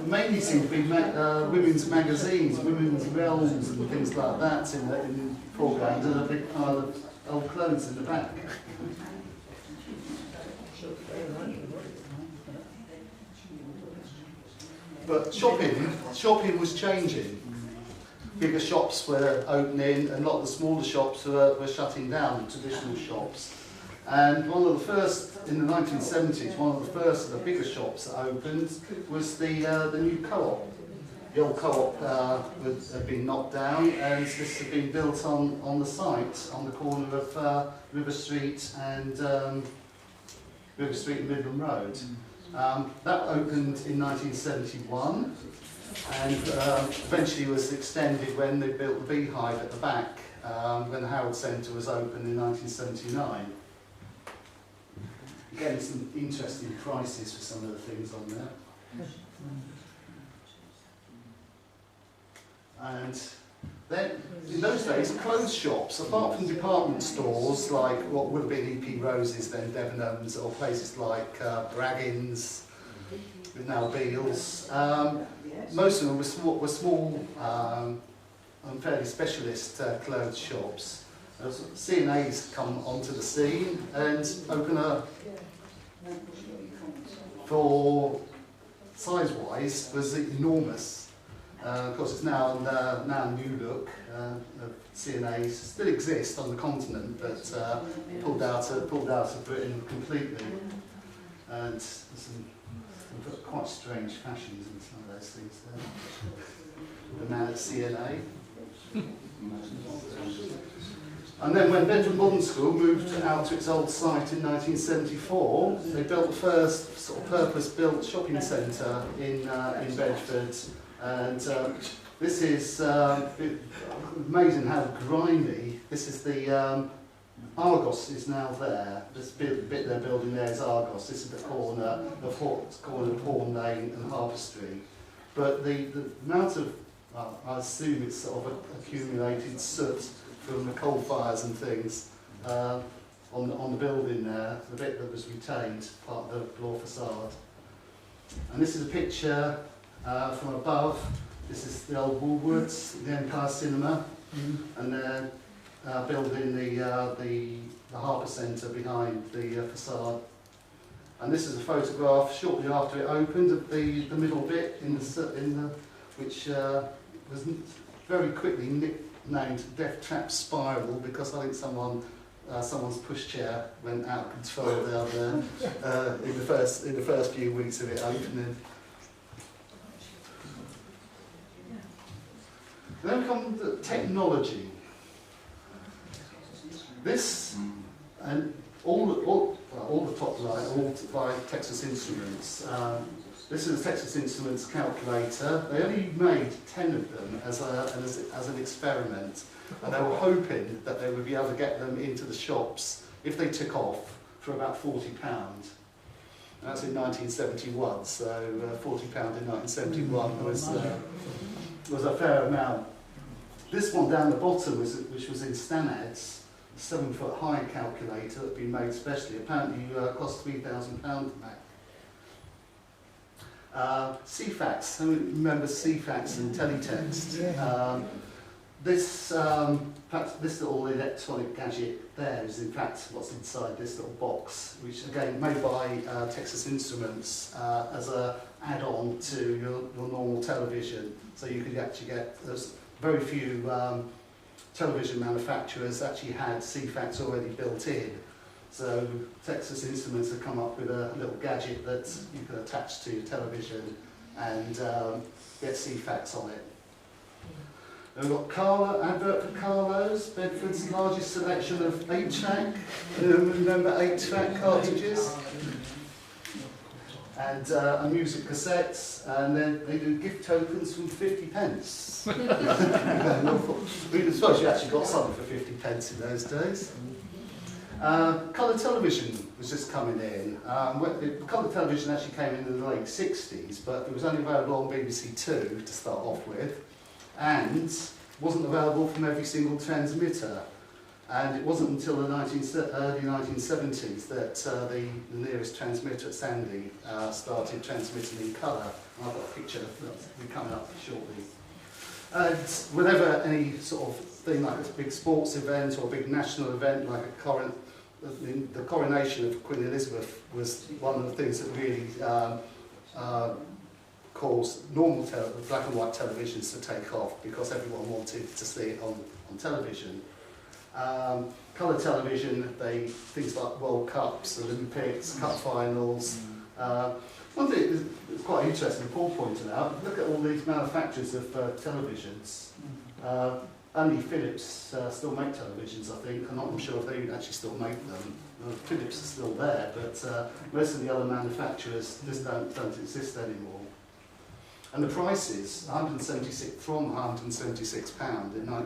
Mainly seem to be women's magazines, women's realms and things like that in the foreground, and a big pile of old clothes in the back. But shopping was changing. Bigger shops were opening, and a lot of the smaller shops were shutting down, traditional shops. And one of the first, in the 1970s, one of the first of the bigger shops that opened was the new co-op. The old co-op had been knocked down, and this had been built on the site, on the corner of River Street and Midland Road. That opened in 1971 and eventually was extended when they built the Beehive at the back, when the Howard Centre was opened in 1979. Again, some interesting prices for some of the things on there. And then, in those days, clothes shops, apart from department stores like what would have been E.P. Rose's, then Debenhams, or places like Braggins, with now Beals, most of them were small and fairly specialist clothes shops. C&A's come onto the scene and open for size-wise, was enormous. Of course, it's now a new look. CNA still exists on the continent, but pulled out of Britain completely. And there's some quite strange fashions in some of those things there. The man at CNA. And then when Bedford Modern School moved out to its old site in 1974, they built the first sort of purpose-built shopping centre in Bedford. And this is amazing how grimy. This is the Argos is now there. This bit they're building there is Argos. This is the corner of Horn Lane and Harper Street. But the amount of, well, I assume it's sort of accumulated soot from the coal fires and things on the building there, the bit that was retained, part of the floor facade. And this is a picture from above. This is the old Woolworths, the Empire Cinema, and they're building the Harper Centre behind the facade. And this is a photograph shortly after it opened of the middle bit which was very quickly nicknamed Death Trap Spiral, because I think someone's pushchair went out of control down there in the first few weeks of it opening. Then comes the technology. This and all the top right, all by Texas Instruments. This is a Texas Instruments calculator. They only made 10 of them as an experiment, and they were hoping that they would be able to get them into the shops if they took off for about £40. That's in 1971, so £40 in 1971 was a fair amount. This one down the bottom, which was in Stanad's, 7-foot high calculator that had been made specially, apparently cost £3,000 to make. CFAX, who remembers CFAX and teletext? This little electronic gadget there is in fact what's inside this little box, which again made by Texas Instruments as an add-on to your normal television. So you could actually get, there's very few television manufacturers actually had CFAX already built in. So Texas Instruments have come up with a little gadget that you can attach to your television and get CFAX on it. We've got advert for Carlo's, Bedford's largest selection of 8-track, remember 8-track cartridges? And music cassettes, and then they do gift tokens from 50p. I suppose you actually got something for 50p in those days. Colour television was just coming in. Colour television actually came in the late 60s, but it was only available on BBC Two to start off with, and wasn't available from every single transmitter. And it wasn't until the early 1970s that the nearest transmitter at Sandy started transmitting in colour. I've got a picture that will be coming up shortly. And whenever any sort of thing like a big sports event or a big national event like the coronation of Queen Elizabeth was one of the things that really caused normal black and white televisions to take off, because everyone wanted to see it on television. Colour television, things like World Cups, Olympics, Cup finals. One thing that's quite interesting, Paul pointed out, look at all these manufacturers of televisions. Only Philips still make televisions, I think. I'm not sure if they actually still make them. Philips is still there, but most of the other manufacturers just don't exist anymore. And the prices, from £176,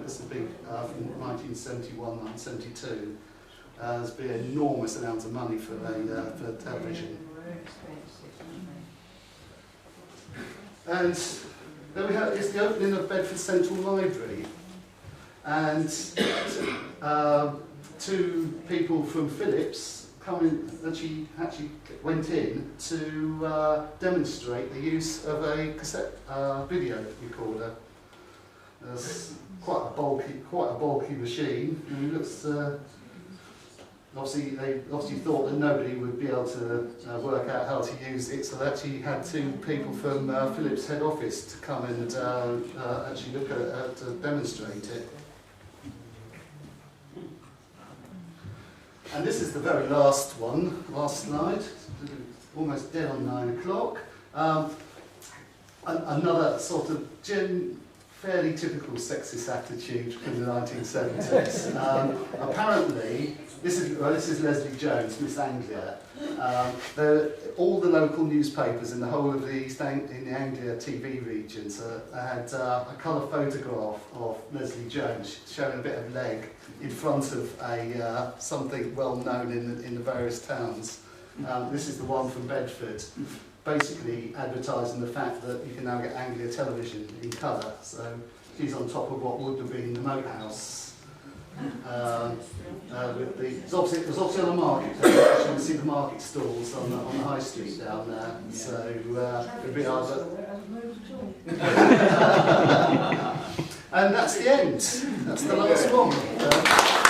this is big from 1971, 1972, has been an enormous amount of money for television. And then we have the opening of Bedford Central Library, and two people from Philips actually went in to demonstrate the use of a cassette video recorder. It's quite a bulky machine, and it looks obviously they thought that nobody would be able to work out how to use it, so they actually had two people from Philips head office to come and actually look at to demonstrate it. And this is the very last one, last slide, almost dead on 9 o'clock. Another sort of fairly typical sexist attitude from the 1970s. Apparently, this is Leslie Jones, Miss Anglia. All the local newspapers in the whole of the in the Anglia TV regions had a colour photograph of Leslie Jones showing a bit of leg in front of something well known in the various towns. This is the one from Bedford, basically advertising the fact that you can now get Anglia television in colour. So she's on top of what would have been the moat house. It was obviously on the market. You can see the market stalls on the high street down there. So it'd be hard. And that's the end. That's the last one.